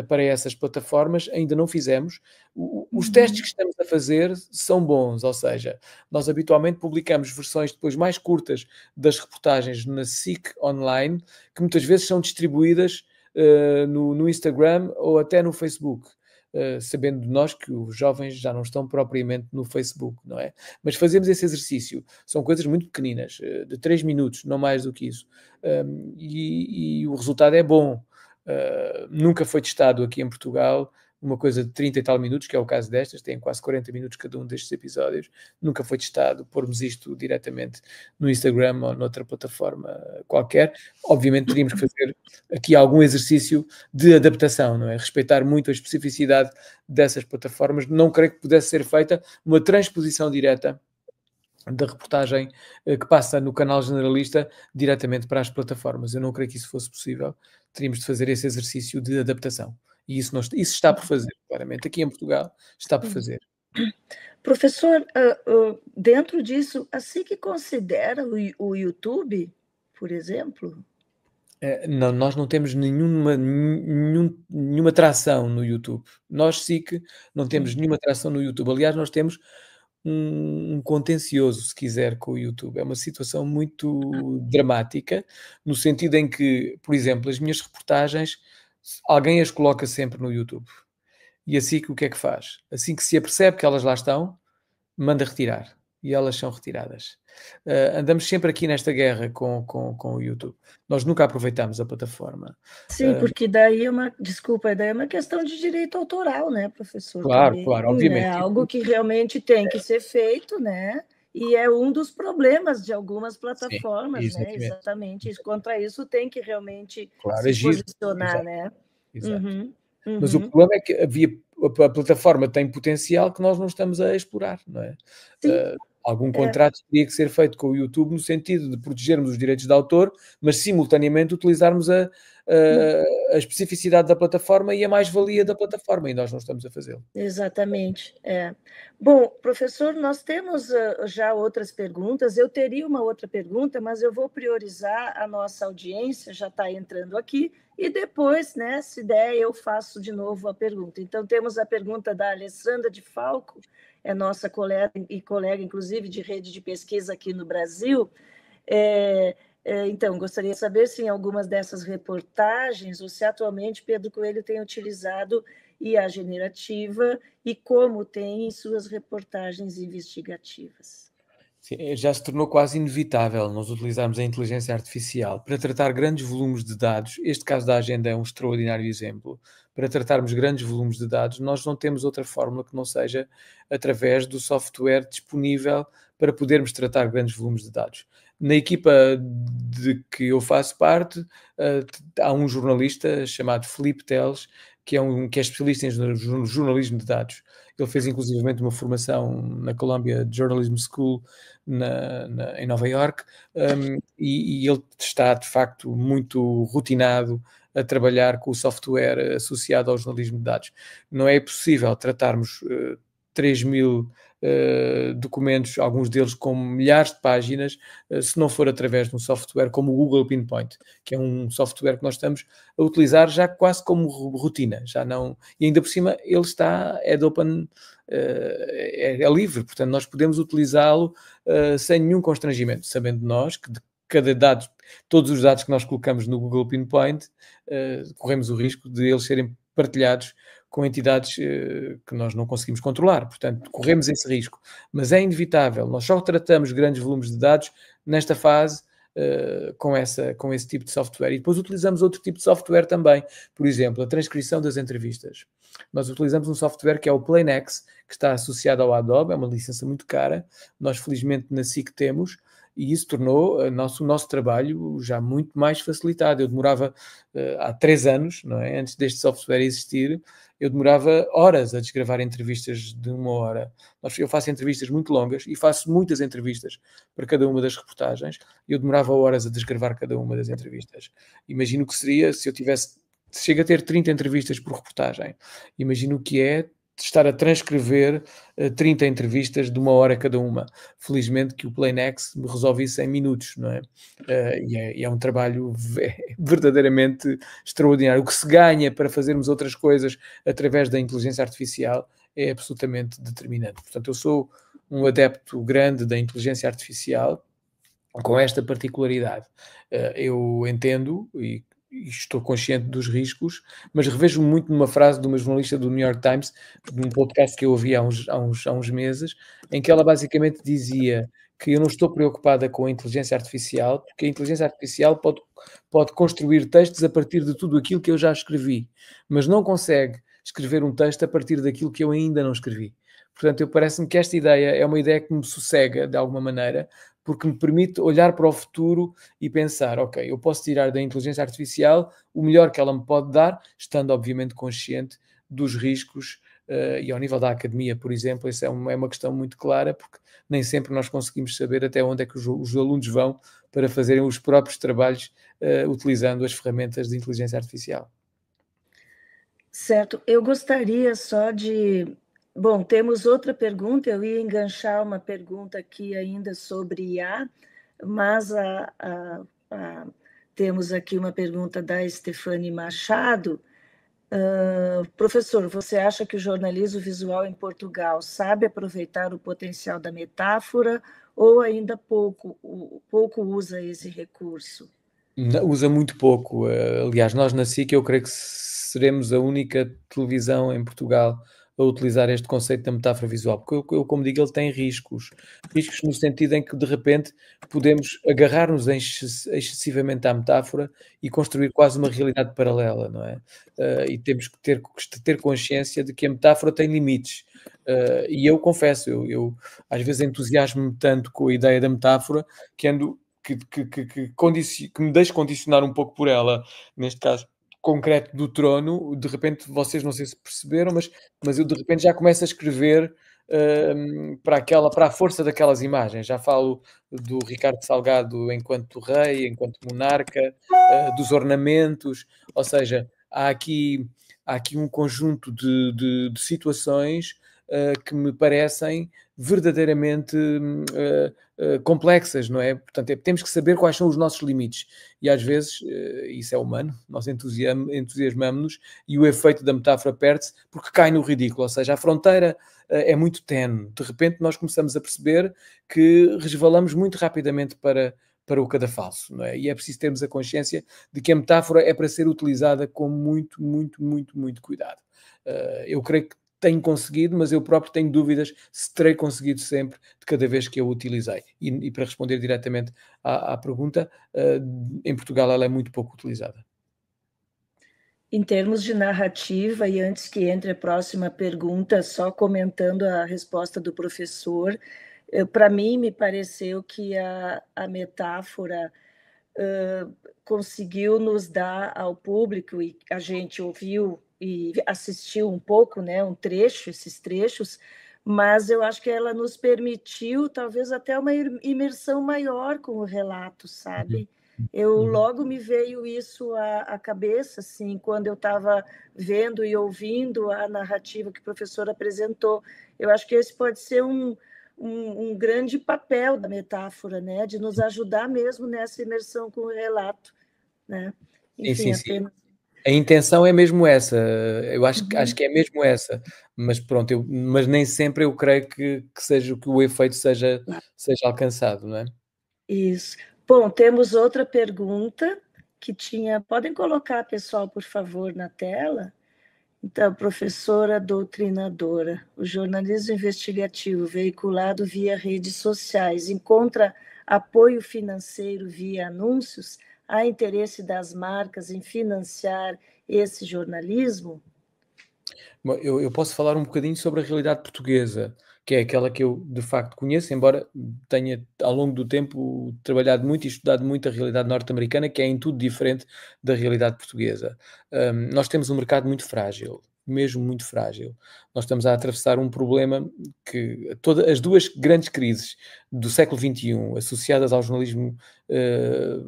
para essas plataformas. Ainda não fizemos. Os testes que estamos a fazer são bons, ou seja, nós habitualmente publicamos versões depois mais curtas das reportagens na SIC Online, que muitas vezes são distribuídas no Instagram ou até no Facebook. Sabendo de nós que os jovens já não estão propriamente no Facebook, não é? Mas fazemos esse exercício. São coisas muito pequeninas, de 3 minutos, não mais do que isso. E o resultado é bom. Nunca foi testado aqui em Portugal uma coisa de 30 e tal minutos, que é o caso destas, tem quase 40 minutos cada um destes episódios. Nunca foi testado pormos isto diretamente no Instagram ou noutra plataforma qualquer. Obviamente teríamos que fazer aqui algum exercício de adaptação, não é? Respeitar muito a especificidade dessas plataformas. Não creio que pudesse ser feita uma transposição direta da reportagem que passa no canal generalista diretamente para as plataformas. Eu não creio que isso fosse possível. Teríamos de fazer esse exercício de adaptação. E isso está por fazer, claramente. Aqui em Portugal está por fazer. Professor, dentro disso, assim que considera o YouTube, por exemplo? Não, nós não temos nenhuma tração no YouTube. Nós, SIC, não temos nenhuma tração no YouTube. Aliás, nós temos um contencioso, se quiser, com o YouTube. É uma situação muito dramática, no sentido em que, por exemplo, as minhas reportagens, alguém as coloca sempre no YouTube. E assim que o que é que faz? Assim que se apercebe que elas lá estão, manda retirar. E elas são retiradas. Andamos sempre aqui nesta guerra com o YouTube. Nós nunca aproveitamos a plataforma. Sim, porque daí é uma questão de direito autoral, né, professor? Claro, Também, claro, obviamente. É algo que realmente tem que ser feito, né? E é um dos problemas de algumas plataformas, Sim, né? Exatamente. Contra isso tem que realmente se agir. posicionar, Exato. né? Exato. Mas o problema é que a plataforma tem potencial que nós não estamos a explorar, não é? Algum contrato teria que ser feito com o YouTube no sentido de protegermos os direitos de autor, mas simultaneamente utilizarmos a especificidade da plataforma e a mais-valia da plataforma, e nós não estamos a fazê-lo. Exatamente. Bom, professor, nós temos já outras perguntas. Eu teria uma outra pergunta, mas eu vou priorizar a nossa audiência, já está entrando aqui, e depois, né, se der, eu faço de novo a pergunta. Então, temos a pergunta da Alessandra de Falco, é nossa colega, inclusive, de rede de pesquisa aqui no Brasil. Então, gostaria de saber se em algumas dessas reportagens, ou se atualmente Pedro Coelho tem utilizado IA generativa e como tem em suas reportagens investigativas. Sim, já se tornou quase inevitável nós utilizarmos a inteligência artificial para tratar grandes volumes de dados. Este caso da agenda é um extraordinário exemplo. Para tratarmos grandes volumes de dados, nós não temos outra fórmula que não seja através do software disponível para podermos tratar grandes volumes de dados. Na equipa de que eu faço parte, há um jornalista chamado Filipe Teles, que é especialista em jornalismo de dados. Ele fez inclusivamente uma formação na Columbia Journalism School em Nova York, e ele está de facto muito rotinado a trabalhar com o software associado ao jornalismo de dados. Não é possível tratarmos 3.000 documentos, alguns deles com milhares de páginas, se não for através de um software como o Google Pinpoint, que é um software que nós estamos a utilizar já quase como rotina, já não, e ainda por cima ele é de open, é livre, portanto nós podemos utilizá-lo sem nenhum constrangimento, sabendo nós que de cada dado, todos os dados que nós colocamos no Google Pinpoint, corremos o risco de eles serem partilhados com entidades que nós não conseguimos controlar. Portanto, corremos esse risco. Mas é inevitável. Nós só tratamos grandes volumes de dados nesta fase com esse tipo de software. E depois utilizamos outro tipo de software também. Por exemplo, a transcrição das entrevistas. Nós utilizamos um software que é o PlainX, que está associado ao Adobe. É uma licença muito cara. Nós, felizmente, na SIC temos. e isso tornou o nosso trabalho já muito mais facilitado. Eu demorava, há 3 anos, não é? Antes deste software existir, eu demorava horas a desgravar entrevistas de 1 hora. Eu faço entrevistas muito longas e faço muitas entrevistas para cada uma das reportagens. Eu demorava horas a desgravar cada uma das entrevistas. Imagino o que seria se eu tivesse... Chega a ter 30 entrevistas por reportagem. Imagino o que é estar a transcrever 30 entrevistas de 1 hora cada uma. Felizmente que o Playnex me resolve isso em minutos, não é? E é um trabalho verdadeiramente extraordinário. O que se ganha para fazermos outras coisas através da inteligência artificial é absolutamente determinante. Portanto, eu sou um adepto grande da inteligência artificial com esta particularidade. Eu entendo e estou consciente dos riscos, mas revejo-me muito numa frase de uma jornalista do New York Times, num podcast que eu ouvi há uns meses, em que ela basicamente dizia que eu não estou preocupada com a inteligência artificial, porque a inteligência artificial pode construir textos a partir de tudo aquilo que eu já escrevi, mas não consegue escrever um texto a partir daquilo que eu ainda não escrevi. Portanto, parece-me que esta ideia é uma ideia que me sossega, de alguma maneira, porque me permite olhar para o futuro e pensar, ok, eu posso tirar da inteligência artificial o melhor que ela me pode dar, estando obviamente consciente dos riscos, e ao nível da academia, por exemplo, isso é uma questão muito clara, porque nem sempre nós conseguimos saber até onde é que os alunos vão para fazerem os próprios trabalhos utilizando as ferramentas de inteligência artificial. Certo, eu gostaria só de... Bom, temos outra pergunta, eu ia enganchar uma pergunta aqui ainda sobre IA, mas temos aqui uma pergunta da Stefane Machado. Professor, você acha que o jornalismo visual em Portugal sabe aproveitar o potencial da metáfora ou ainda pouco usa esse recurso? Usa muito pouco. Aliás, nós na SIC eu creio que seremos a única televisão em Portugal a utilizar este conceito da metáfora visual, porque eu como digo, ele tem riscos. Riscos no sentido em que, de repente, podemos agarrar-nos excessivamente à metáfora e construir quase uma realidade paralela, não é? E temos que ter consciência de que a metáfora tem limites. E eu confesso, eu às vezes entusiasmo-me tanto com a ideia da metáfora que ando... Que me deixe condicionar um pouco por ela, neste caso concreto do Trono. De repente, vocês não sei se perceberam, mas eu de repente já começo a escrever para a força daquelas imagens. Já falo do Ricardo Salgado enquanto rei, enquanto monarca, dos ornamentos, ou seja, há aqui um conjunto de situações que me parecem verdadeiramente complexas, não é? Portanto, temos que saber quais são os nossos limites e às vezes isso é humano, nós entusiasmamos-nos e o efeito da metáfora perde-se porque cai no ridículo, ou seja, a fronteira é muito tenue. De repente nós começamos a perceber que resvalamos muito rapidamente para o cadafalso, não é? E é preciso termos a consciência de que a metáfora é para ser utilizada com muito, muito, muito, muito cuidado. Eu creio que tenho conseguido, mas eu próprio tenho dúvidas se terei conseguido sempre de cada vez que eu utilizei. E para responder diretamente à pergunta, em Portugal ela é muito pouco utilizada. Em termos de narrativa, e antes que entre a próxima pergunta, só comentando a resposta do professor, para mim me pareceu que a metáfora conseguiu nos dar ao público, e a gente ouviu e assistiu um pouco, né, esses trechos, mas eu acho que ela nos permitiu talvez até uma imersão maior com o relato, sabe? Logo me veio isso à cabeça, assim, quando eu estava vendo e ouvindo a narrativa que o professor apresentou. Eu acho que esse pode ser um grande papel da metáfora, né, de nos ajudar mesmo nessa imersão com o relato, né? Enfim, sim. Apenas... A intenção é mesmo essa, eu acho que é mesmo essa, mas pronto, mas nem sempre eu creio que seja que o efeito seja alcançado, não é? Isso. Bom, temos outra pergunta que tinha... Podem colocar, pessoal, por favor, na tela? Então, professora doutrinadora, o jornalismo investigativo veiculado via redes sociais encontra apoio financeiro via anúncios? Há interesse das marcas em financiar esse jornalismo? Bom, eu posso falar um bocadinho sobre a realidade portuguesa, que é aquela que eu de facto conheço, embora tenha ao longo do tempo trabalhado muito e estudado muito a realidade norte-americana, que é em tudo diferente da realidade portuguesa. Nós temos um mercado muito frágil, mesmo muito frágil. Nós estamos a atravessar um problema que todas as duas grandes crises do século XXI, associadas ao jornalismo,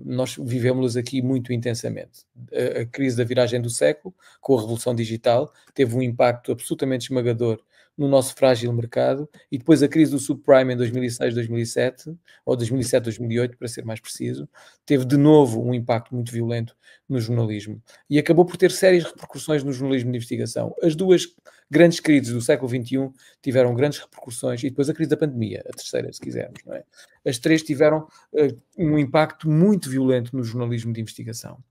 nós vivemos-las aqui muito intensamente. A crise da viragem do século, com a revolução digital, teve um impacto absolutamente esmagador no nosso frágil mercado, e depois a crise do subprime em 2006, 2007, ou 2007, 2008, para ser mais preciso, teve de novo um impacto muito violento no jornalismo, e acabou por ter sérias repercussões no jornalismo de investigação. As duas grandes crises do século XXI tiveram grandes repercussões, e depois a crise da pandemia, a terceira, se quisermos, não é? As três tiveram um impacto muito violento no jornalismo de investigação.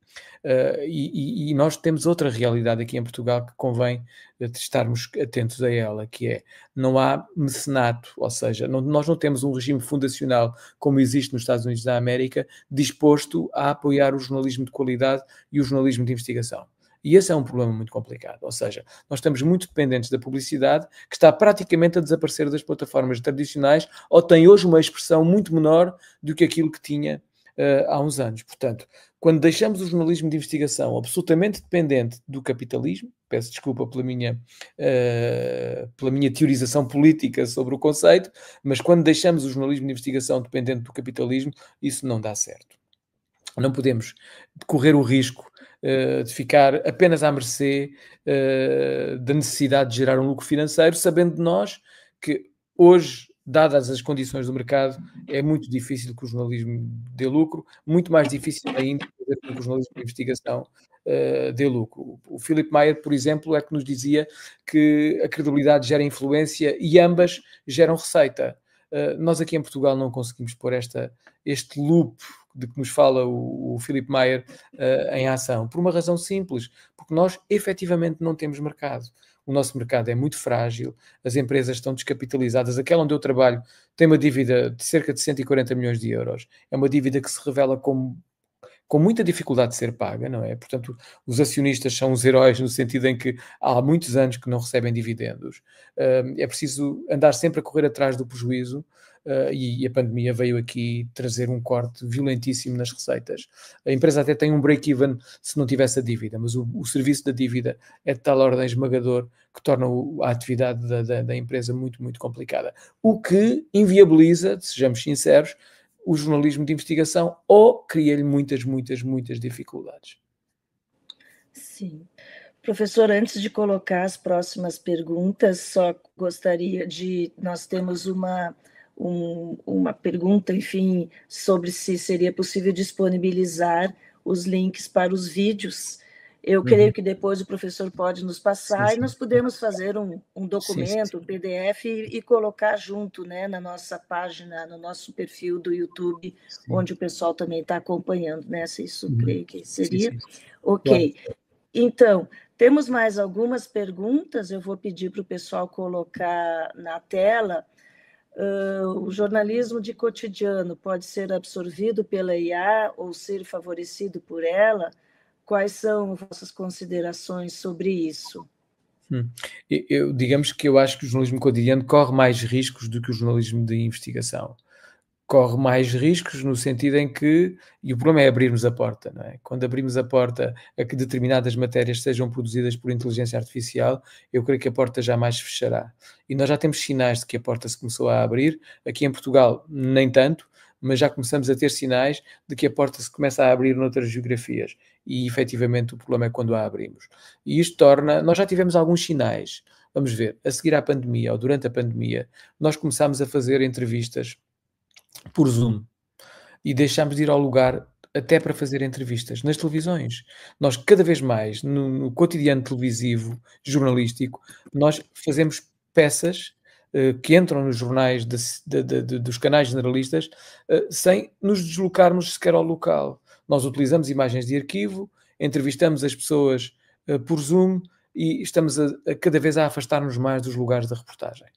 E nós temos outra realidade aqui em Portugal que convém estarmos atentos a ela, que é, não há mecenato, ou seja, nós não temos um regime fundacional como existe nos Estados Unidos da América, disposto a apoiar o jornalismo de qualidade e o jornalismo de investigação. E esse é um problema muito complicado, ou seja, nós estamos muito dependentes da publicidade, que está praticamente a desaparecer das plataformas tradicionais, ou tem hoje uma expressão muito menor do que aquilo que tinha há uns anos. Portanto, quando deixamos o jornalismo de investigação absolutamente dependente do capitalismo, peço desculpa pela minha teorização política sobre o conceito, mas quando deixamos o jornalismo de investigação dependente do capitalismo, isso não dá certo. Não podemos correr o risco de ficar apenas à mercê da necessidade de gerar um lucro financeiro, sabendo de nós que hoje, dadas as condições do mercado, é muito difícil que o jornalismo dê lucro, muito mais difícil ainda que o jornalismo de investigação dê lucro. O Philip Meyer, por exemplo, é que nos dizia que a credibilidade gera influência e ambas geram receita. Nós aqui em Portugal não conseguimos pôr este loop de que nos fala o Philip Meyer em ação, por uma razão simples, porque nós efetivamente não temos mercado. O nosso mercado é muito frágil, as empresas estão descapitalizadas. Aquela onde eu trabalho tem uma dívida de cerca de 140 milhões de euros. É uma dívida que se revela com muita dificuldade de ser paga, não é? Portanto, os acionistas são os heróis no sentido em que há muitos anos que não recebem dividendos. É preciso andar sempre a correr atrás do prejuízo, e a pandemia veio aqui trazer um corte violentíssimo nas receitas. A empresa até tem um break-even se não tivesse a dívida, mas o serviço da dívida é de tal ordem esmagador que torna a atividade da empresa muito, muito complicada. O que inviabiliza, sejamos sinceros, o jornalismo de investigação, ou cria-lhe muitas, muitas, muitas dificuldades. Sim. Professor, antes de colocar as próximas perguntas, só gostaria de... Nós temos uma pergunta, enfim, sobre se seria possível disponibilizar os links para os vídeos. Eu creio que depois o professor pode nos passar, e nós podemos fazer um documento, um PDF, e colocar junto, né, na nossa página, no nosso perfil do YouTube, onde o pessoal também está acompanhando, né? Isso creio que seria. Ok. Claro. Então, temos mais algumas perguntas, eu vou pedir para o pessoal colocar na tela. O jornalismo de cotidiano pode ser absorvido pela IA ou ser favorecido por ela? Quais são vossas considerações sobre isso? Digamos que eu acho que o jornalismo cotidiano corre mais riscos do que o jornalismo de investigação. Corre mais riscos no sentido em que, e o problema é abrirmos a porta, não é? Quando abrimos a porta a que determinadas matérias sejam produzidas por inteligência artificial, eu creio que a porta jamais se fechará. E nós já temos sinais de que a porta se começou a abrir. Aqui em Portugal, nem tanto, mas já começamos a ter sinais de que a porta se começa a abrir noutras geografias. E, efetivamente, o problema é quando a abrimos. E isto torna... Nós já tivemos alguns sinais. Vamos ver, a seguir à pandemia, ou durante a pandemia, nós começámos a fazer entrevistas por Zoom, e deixámos de ir ao lugar até para fazer entrevistas nas televisões. Nós cada vez mais, no cotidiano televisivo, jornalístico, nós fazemos peças que entram nos jornais dos canais generalistas sem nos deslocarmos sequer ao local. Nós utilizamos imagens de arquivo, entrevistamos as pessoas por Zoom e estamos cada vez a afastar-nos mais dos lugares da reportagem.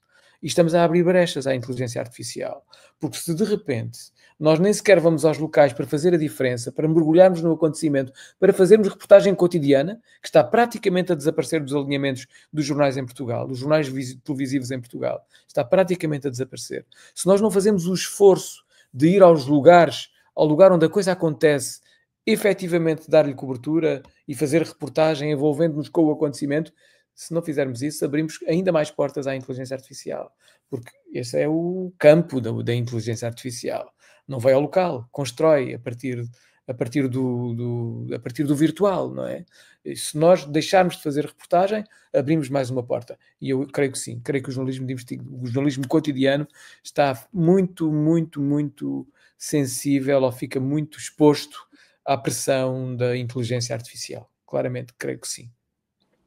e estamos a abrir brechas à inteligência artificial. Porque se de repente nós nem sequer vamos aos locais para fazer a diferença, para mergulharmos no acontecimento, para fazermos reportagem cotidiana, que está praticamente a desaparecer dos alinhamentos dos jornais em Portugal, dos jornais televisivos em Portugal, está praticamente a desaparecer. Se nós não fazemos o esforço de ir aos lugares, ao lugar onde a coisa acontece, efetivamente dar-lhe cobertura e fazer reportagem envolvendo-nos com o acontecimento, se não fizermos isso, abrimos ainda mais portas à inteligência artificial, porque esse é o campo da inteligência artificial. Não vai ao local, constrói a partir do virtual, não é? E se nós deixarmos de fazer reportagem, abrimos mais uma porta. E eu creio que sim, creio que o jornalismo cotidiano está muito, muito, muito sensível, ou fica muito exposto à pressão da inteligência artificial. Claramente, creio que sim.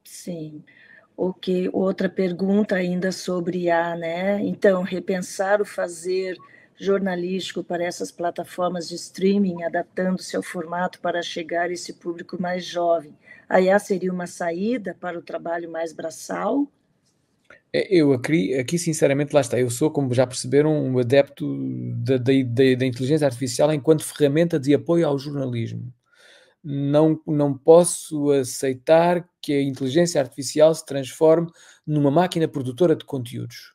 Sim. Outra pergunta ainda sobre IA, né? Então, repensar o fazer jornalístico para essas plataformas de streaming, adaptando-se ao formato para chegar a esse público mais jovem. A IA seria uma saída para o trabalho mais braçal? Eu aqui, sinceramente, lá está. Eu sou, como já perceberam, um adepto da inteligência artificial enquanto ferramenta de apoio ao jornalismo. Não posso aceitar que a inteligência artificial se transforme numa máquina produtora de conteúdos.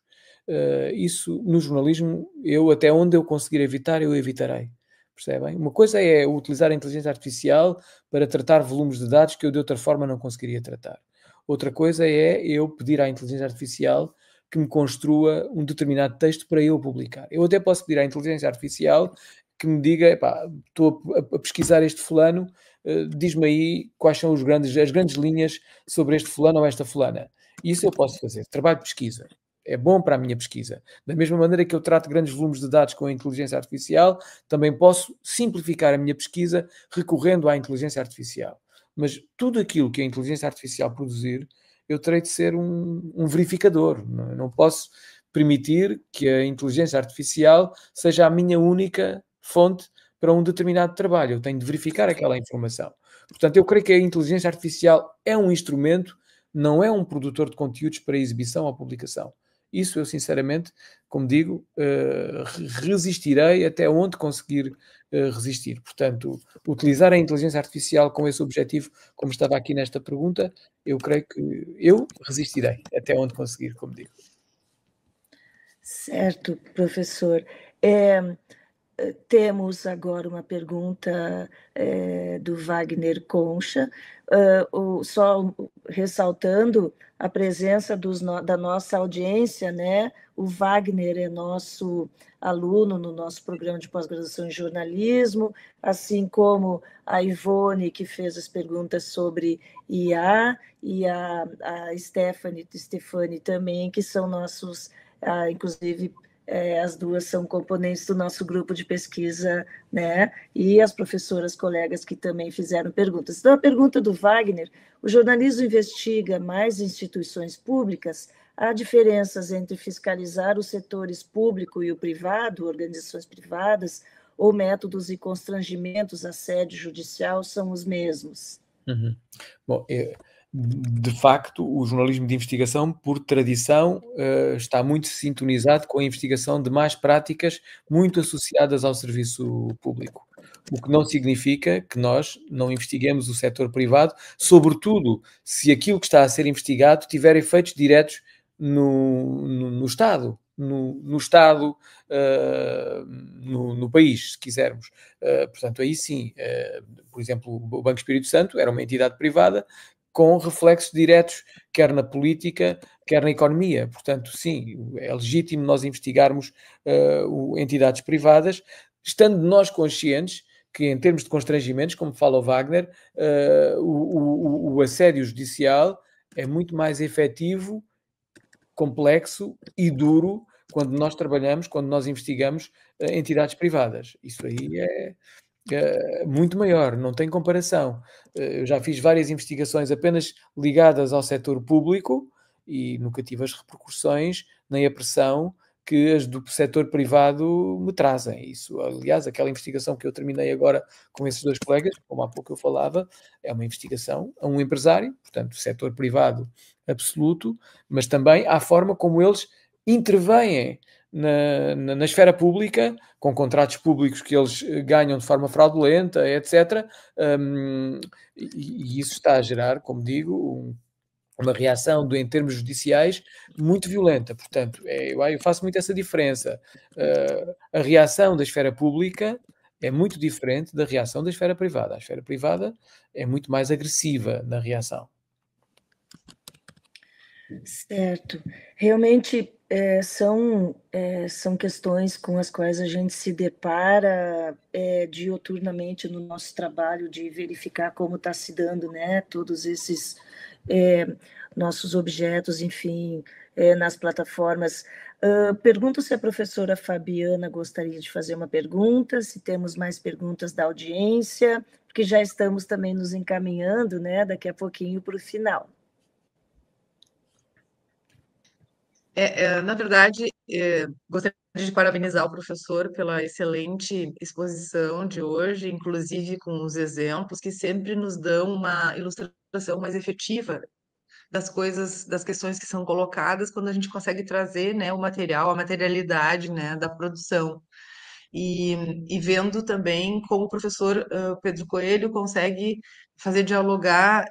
Isso, no jornalismo, até onde eu conseguir evitar, eu evitarei. Percebem? Uma coisa é utilizar a inteligência artificial para tratar volumes de dados que eu de outra forma não conseguiria tratar. Outra coisa é eu pedir à inteligência artificial que me construa um determinado texto para eu publicar. Eu até posso pedir à inteligência artificial que me diga, estou a pesquisar este fulano, diz-me aí quais são as grandes linhas sobre este fulano ou esta fulana. Isso eu posso fazer, trabalho de pesquisa. É bom para a minha pesquisa. Da mesma maneira que eu trato grandes volumes de dados com a inteligência artificial, também posso simplificar a minha pesquisa recorrendo à inteligência artificial. Mas tudo aquilo que a inteligência artificial produzir, eu terei de ser um verificador. Não posso permitir que a inteligência artificial seja a minha única fonte para um determinado trabalho. Eu tenho de verificar aquela informação. Portanto, eu creio que a inteligência artificial é um instrumento, não é um produtor de conteúdos para exibição ou publicação. Isso eu, sinceramente, como digo, resistirei até onde conseguir resistir. Portanto, utilizar a inteligência artificial com esse objetivo, como estava aqui nesta pergunta, eu creio que eu resistirei até onde conseguir, como digo. Certo, professor. Temos agora uma pergunta do Wagner Concha, só ressaltando a presença da nossa audiência, né? O Wagner é nosso aluno no nosso programa de pós-graduação em jornalismo, assim como a Ivone, que fez as perguntas sobre IA, e a Stefane também, que são nossos, inclusive, as duas são componentes do nosso grupo de pesquisa, né? E as professoras colegas que também fizeram perguntas. Então, a pergunta do Wagner: o jornalismo investiga mais instituições públicas? Há diferenças entre fiscalizar os setores público e o privado, organizações privadas, ou métodos e constrangimentos, assédio judicial são os mesmos? Uhum. Bom, de facto, o jornalismo de investigação, por tradição, está muito sintonizado com a investigação de más práticas muito associadas ao serviço público. O que não significa que nós não investiguemos o setor privado, sobretudo se aquilo que está a ser investigado tiver efeitos diretos no Estado, no Estado, no país, se quisermos. Portanto, aí sim, por exemplo, o Banco Espírito Santo era uma entidade privada com reflexos diretos, quer na política, quer na economia. Portanto, sim, é legítimo nós investigarmos entidades privadas, estando nós conscientes que, em termos de constrangimentos, como fala o Wagner, o assédio judicial é muito mais efetivo, complexo e duro quando nós trabalhamos, quando nós investigamos entidades privadas. Isso aí é muito maior, não tem comparação. Eu já fiz várias investigações apenas ligadas ao setor público e nunca tive as repercussões nem a pressão que as do setor privado me trazem. Isso, aliás, aquela investigação que eu terminei agora com esses dois colegas, como há pouco eu falava, é uma investigação a um empresário, portanto, setor privado absoluto, mas também à forma como eles intervêm na esfera pública, com contratos públicos que eles ganham de forma fraudulenta, etc. E isso está a gerar, como digo, uma reação em termos judiciais muito violenta. Portanto, eu faço muito essa diferença. A reação da esfera pública é muito diferente da reação da esfera privada. A esfera privada é muito mais agressiva na reação. Certo. Realmente são questões com as quais a gente se depara diuturnamente no nosso trabalho de verificar como está se dando, né, todos esses nossos objetos, enfim, nas plataformas. Pergunto se a professora Fabiana gostaria de fazer uma pergunta, se temos mais perguntas da audiência, porque já estamos também nos encaminhando, né, daqui a pouquinho para o final. Na verdade, gostaria de parabenizar o professor pela excelente exposição de hoje, inclusive com os exemplos que sempre nos dão uma ilustração mais efetiva das coisas, das questões que são colocadas quando a gente consegue trazer, né, o material, a materialidade, né, da produção. E vendo também como o professor Pedro Coelho consegue fazer dialogar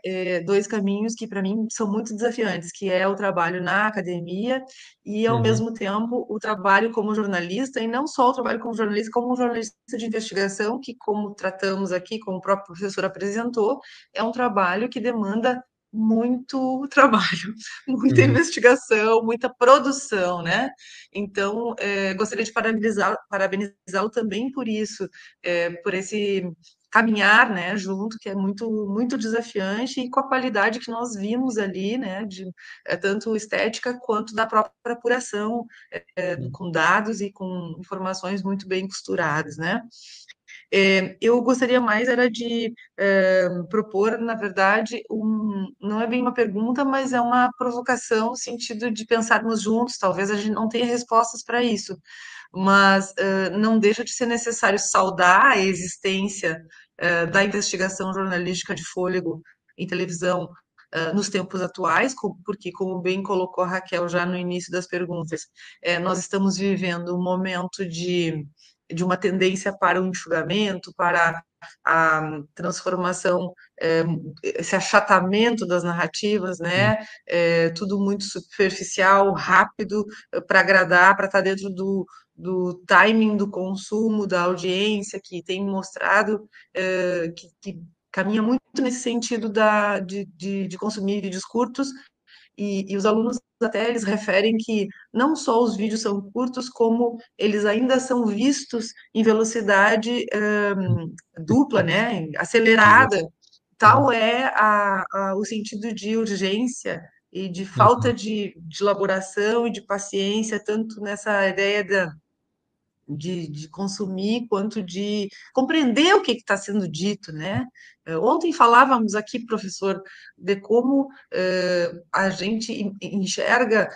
dois caminhos que para mim são muito desafiantes, que é o trabalho na academia e ao mesmo tempo o trabalho como jornalista, e não só o trabalho como um jornalista de investigação, que como tratamos aqui, como o próprio professor apresentou, é um trabalho que demanda muito trabalho, muita investigação, muita produção, né? Então, gostaria de parabenizá-lo também por isso, por esse caminhar, né, junto, que é muito desafiante e com a qualidade que nós vimos ali, né, de tanto estética quanto da própria apuração, com dados e com informações muito bem costuradas, né? Eu gostaria mais era de propor, na verdade, não é bem uma pergunta, mas é uma provocação no sentido de pensarmos juntos. Talvez a gente não tenha respostas para isso, mas não deixa de ser necessário saudar a existência da investigação jornalística de fôlego em televisão nos tempos atuais, porque, como bem colocou a Raquel já no início das perguntas, nós estamos vivendo um momento de uma tendência para o enxugamento, para a transformação, esse achatamento das narrativas, né? Tudo muito superficial, rápido, para agradar, para estar dentro do timing do consumo, da audiência, que tem mostrado que caminha muito nesse sentido de consumir vídeos curtos, e os alunos até eles referem que não só os vídeos são curtos, como eles ainda são vistos em velocidade dupla, né, acelerada. Tal é o sentido de urgência e de falta de elaboração e de paciência, tanto nessa ideia de consumir, quanto de compreender o que está sendo dito, né? Ontem falávamos aqui, professor, de como a gente enxerga,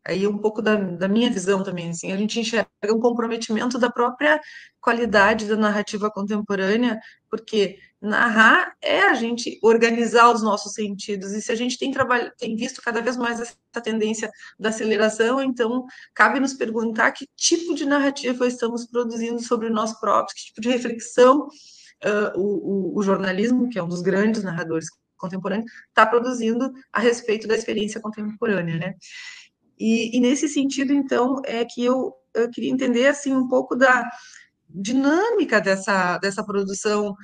aí um pouco da minha visão também, assim, a gente enxerga um comprometimento da própria qualidade da narrativa contemporânea, porque narrar é a gente organizar os nossos sentidos, e se a gente tem visto cada vez mais essa tendência da aceleração, então cabe nos perguntar que tipo de narrativa estamos produzindo sobre nós próprios, que tipo de reflexão o jornalismo, que é um dos grandes narradores contemporâneos, está produzindo a respeito da experiência contemporânea, né? E nesse sentido, então, é que eu queria entender, assim, um pouco da dinâmica dessa produção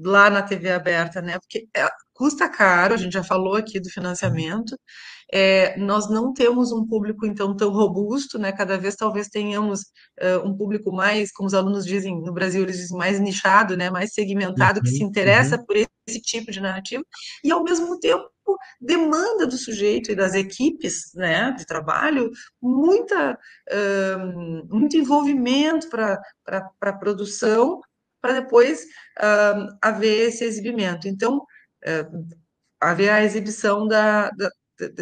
lá na TV aberta, né? Porque custa caro, a gente já falou aqui do financiamento, nós não temos um público, então, tão robusto, né? Cada vez, talvez, tenhamos um público mais, como os alunos dizem, no Brasil, eles dizem mais nichado, né? Mais segmentado, que se interessa por esse tipo de narrativa, e, ao mesmo tempo, demanda do sujeito e das equipes, né, de trabalho, muito envolvimento para a produção, para depois haver esse exibimento. Então, haver a exibição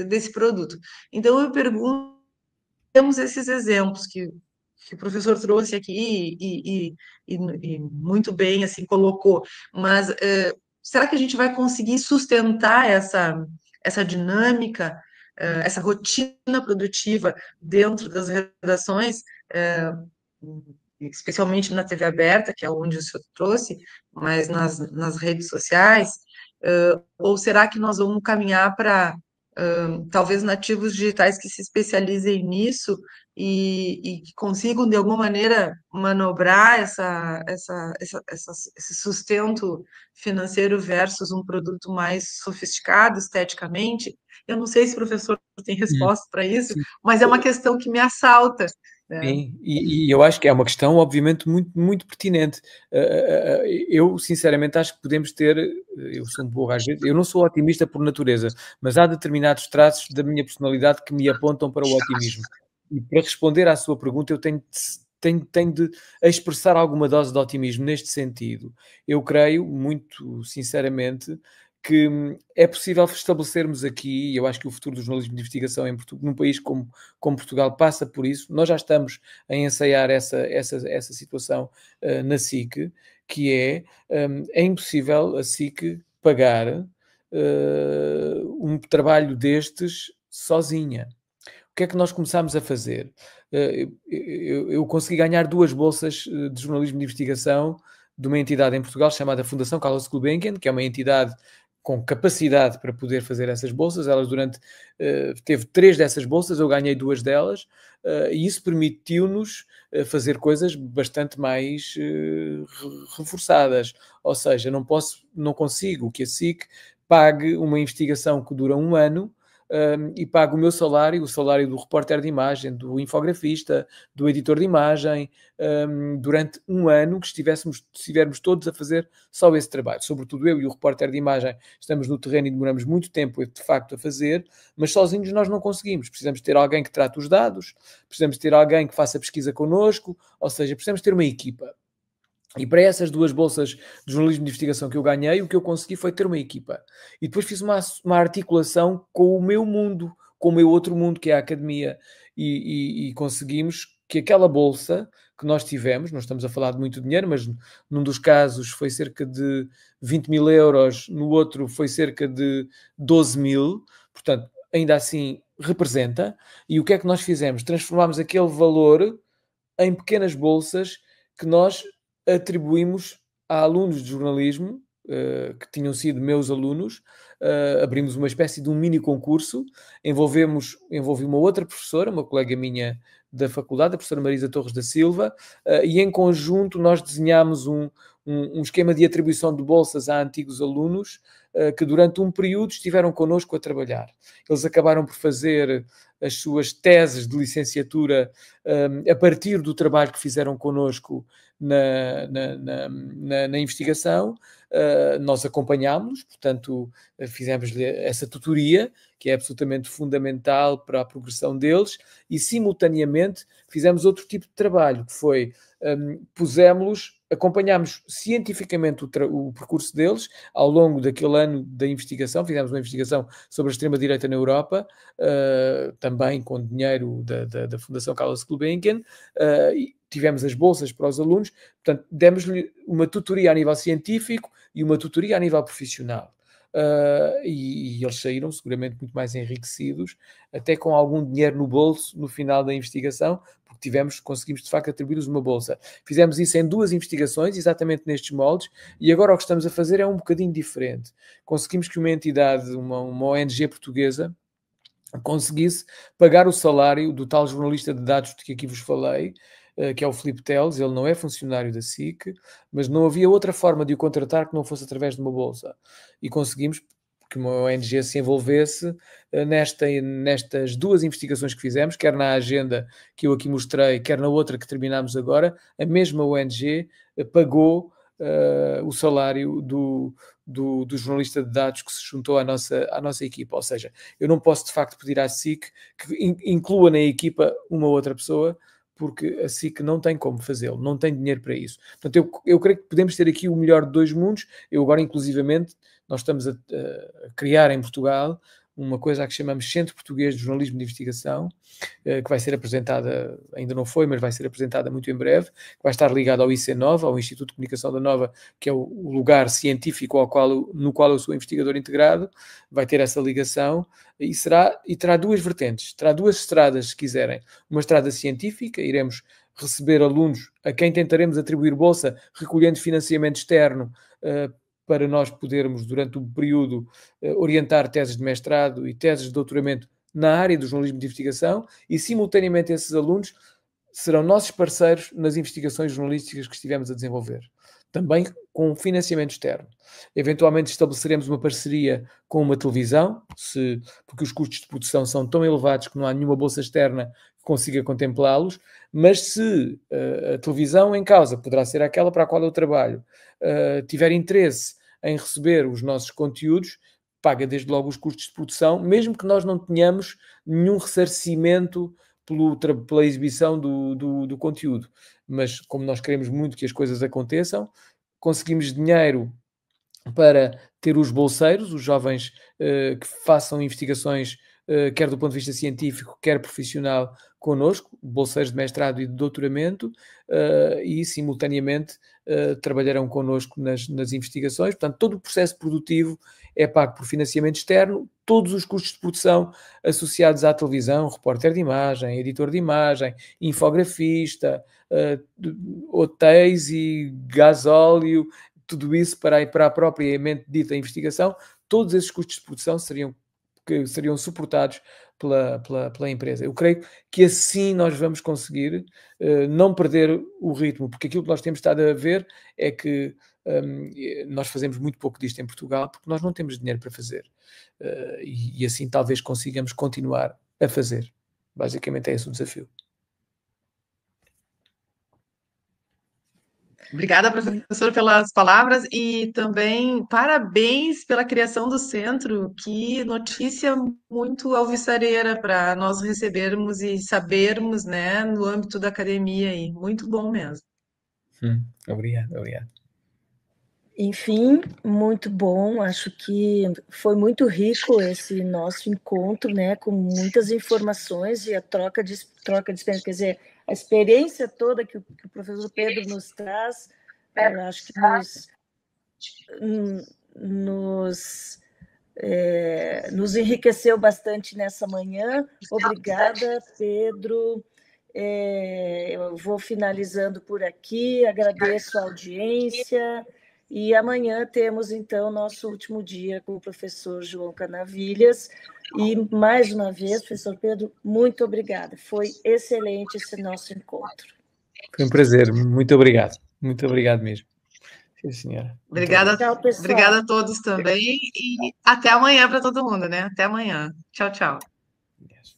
desse produto. Então, eu pergunto, temos esses exemplos que o professor trouxe aqui e muito bem assim colocou, mas será que a gente vai conseguir sustentar essa dinâmica essa rotina produtiva dentro das redações, especialmente na TV aberta, que é onde o senhor trouxe, mas nas redes sociais, ou será que nós vamos caminhar para talvez nativos digitais que se especializem nisso e que consigam, de alguma maneira, manobrar esse sustento financeiro versus um produto mais sofisticado esteticamente? Eu não sei se o professor tem resposta para isso, Sim. mas é uma questão que me assalta, né? Sim, e eu acho que é uma questão, obviamente, muito, muito pertinente. Eu, sinceramente, acho que podemos ter. Eu sou um pouco, às vezes, eu não sou otimista por natureza, mas há determinados traços da minha personalidade que me apontam para o otimismo. E para responder à sua pergunta, eu tenho de expressar alguma dose de otimismo neste sentido. Eu creio, muito sinceramente, que é possível estabelecermos aqui, e eu acho que o futuro do jornalismo de investigação num país como Portugal passa por isso. Nós já estamos a ensaiar essa situação na SIC, que é impossível a SIC pagar um trabalho destes sozinha. O que é que nós começámos a fazer? Eu consegui ganhar 2 bolsas de jornalismo de investigação de uma entidade em Portugal chamada Fundação Carlos Gulbenkian, que é uma entidade com capacidade para poder fazer essas bolsas. Elas teve 3 dessas bolsas, eu ganhei 2 delas, e isso permitiu-nos fazer coisas bastante mais reforçadas. Ou seja, não consigo que a SIC pague uma investigação que dura 1 ano, e pago o meu salário, o salário do repórter de imagem, do infografista, do editor de imagem, durante 1 ano que estivermos todos a fazer só esse trabalho. Sobretudo eu e o repórter de imagem estamos no terreno e demoramos muito tempo, de facto, a fazer, mas sozinhos nós não conseguimos. Precisamos ter alguém que trate os dados, precisamos ter alguém que faça pesquisa connosco, ou seja, precisamos ter uma equipa. E para essas 2 bolsas de jornalismo de investigação que eu ganhei, o que eu consegui foi ter uma equipa. E depois fiz uma articulação com o meu mundo, com o meu outro mundo, que é a academia. E conseguimos que aquela bolsa que nós tivemos, não estamos a falar de muito dinheiro, mas num dos casos foi cerca de 20.000 euros, no outro foi cerca de 12.000, portanto, ainda assim representa. E o que é que nós fizemos? Transformámos aquele valor em pequenas bolsas que nós atribuímos a alunos de jornalismo, que tinham sido meus alunos. Abrimos uma espécie de um mini concurso, envolvi uma outra professora, uma colega minha da faculdade, a professora Marisa Torres da Silva, e em conjunto nós desenhámos um esquema de atribuição de bolsas a antigos alunos que durante um período estiveram connosco a trabalhar. Eles acabaram por fazer as suas teses de licenciatura a partir do trabalho que fizeram connosco na investigação. Nós acompanhámos-los, portanto, fizemos-lhe essa tutoria, que é absolutamente fundamental para a progressão deles, e simultaneamente fizemos outro tipo de trabalho, que foi acompanhámos cientificamente o percurso deles ao longo daquele ano da investigação. Fizemos uma investigação sobre a extrema-direita na Europa, também com dinheiro da Fundação Carlos Gulbenkian, e tivemos as bolsas para os alunos. Portanto, demos-lhe uma tutoria a nível científico e uma tutoria a nível profissional. E eles saíram seguramente muito mais enriquecidos, até com algum dinheiro no bolso no final da investigação, porque conseguimos de facto atribuir-lhes uma bolsa. Fizemos isso em 2 investigações, exatamente nestes moldes, e agora o que estamos a fazer é um bocadinho diferente. Conseguimos que uma entidade, uma ONG portuguesa, conseguisse pagar o salário do tal jornalista de dados de que aqui vos falei, que é o Filipe Teles. Ele não é funcionário da SIC, mas não havia outra forma de o contratar que não fosse através de uma bolsa. E conseguimos que uma ONG se envolvesse nestas 2 investigações que fizemos, quer na agenda que eu aqui mostrei, quer na outra que terminámos agora. A mesma ONG pagou o salário do jornalista de dados que se juntou à nossa equipa. Ou seja, eu não posso de facto pedir à SIC que inclua na equipa uma outra pessoa, porque a SIC não tem como fazê-lo, não tem dinheiro para isso. Portanto, eu creio que podemos ter aqui o melhor de 2 mundos. Eu agora, inclusivamente, nós estamos a criar em Portugal uma coisa que chamamos Centro Português de Jornalismo de Investigação, que vai ser apresentada, ainda não foi, mas vai ser apresentada muito em breve, que vai estar ligado ao IC9, ao Instituto de Comunicação da Nova, que é o lugar científico no qual eu sou investigador integrado, vai ter essa ligação, e terá duas vertentes, terá duas estradas, se quiserem. Uma estrada científica, iremos receber alunos a quem tentaremos atribuir bolsa, recolhendo financiamento externo, para nós podermos, durante o período, orientar teses de mestrado e teses de doutoramento na área do jornalismo de investigação, e simultaneamente esses alunos serão nossos parceiros nas investigações jornalísticas que estivemos a desenvolver. Também com financiamento externo. Eventualmente estabeleceremos uma parceria com uma televisão, porque os custos de produção são tão elevados que não há nenhuma bolsa externa que consiga contemplá-los, mas se a televisão em causa, poderá ser aquela para a qual eu trabalho, tiver interesse em receber os nossos conteúdos, paga desde logo os custos de produção, mesmo que nós não tenhamos nenhum ressarcimento pela exibição do conteúdo. Mas como nós queremos muito que as coisas aconteçam, conseguimos dinheiro para ter os bolseiros, os jovens que façam investigações, quer do ponto de vista científico, quer profissional, connosco, bolseiros de mestrado e de doutoramento, e simultaneamente trabalharão connosco nas investigações. Portanto, todo o processo produtivo é pago por financiamento externo, todos os custos de produção associados à televisão, repórter de imagem, editor de imagem, infografista, hotéis e gasóleo, tudo isso para a propriamente dita investigação, todos esses custos de produção seriam suportados pela empresa. Eu creio que assim nós vamos conseguir não perder o ritmo, porque aquilo que nós temos estado a ver é que nós fazemos muito pouco disto em Portugal, porque nós não temos dinheiro para fazer. E assim talvez consigamos continuar a fazer. Basicamente é esse o desafio. Obrigada, professor, pelas palavras e também parabéns pela criação do centro. Que notícia muito alvissareira para nós recebermos e sabermos, né, no âmbito da academia aí. Muito bom mesmo. Obrigado. Enfim, muito bom. Acho que foi muito rico esse nosso encontro, né, com muitas informações e a troca de experiência, quer dizer, a experiência toda que o professor Pedro nos traz, eu acho que nos enriqueceu bastante nessa manhã. Obrigada, Pedro. Eu vou finalizando por aqui, agradeço a audiência. E amanhã temos, então, nosso último dia com o professor João Canavilhas. E, mais uma vez, professor Pedro, muito obrigada. Foi excelente esse nosso encontro. Foi um prazer. Muito obrigado. Muito obrigado mesmo. Sim, senhora. Obrigada, Tchau, pessoal. Obrigada a todos também. E até amanhã para todo mundo, né? Até amanhã. Tchau, tchau. Yes.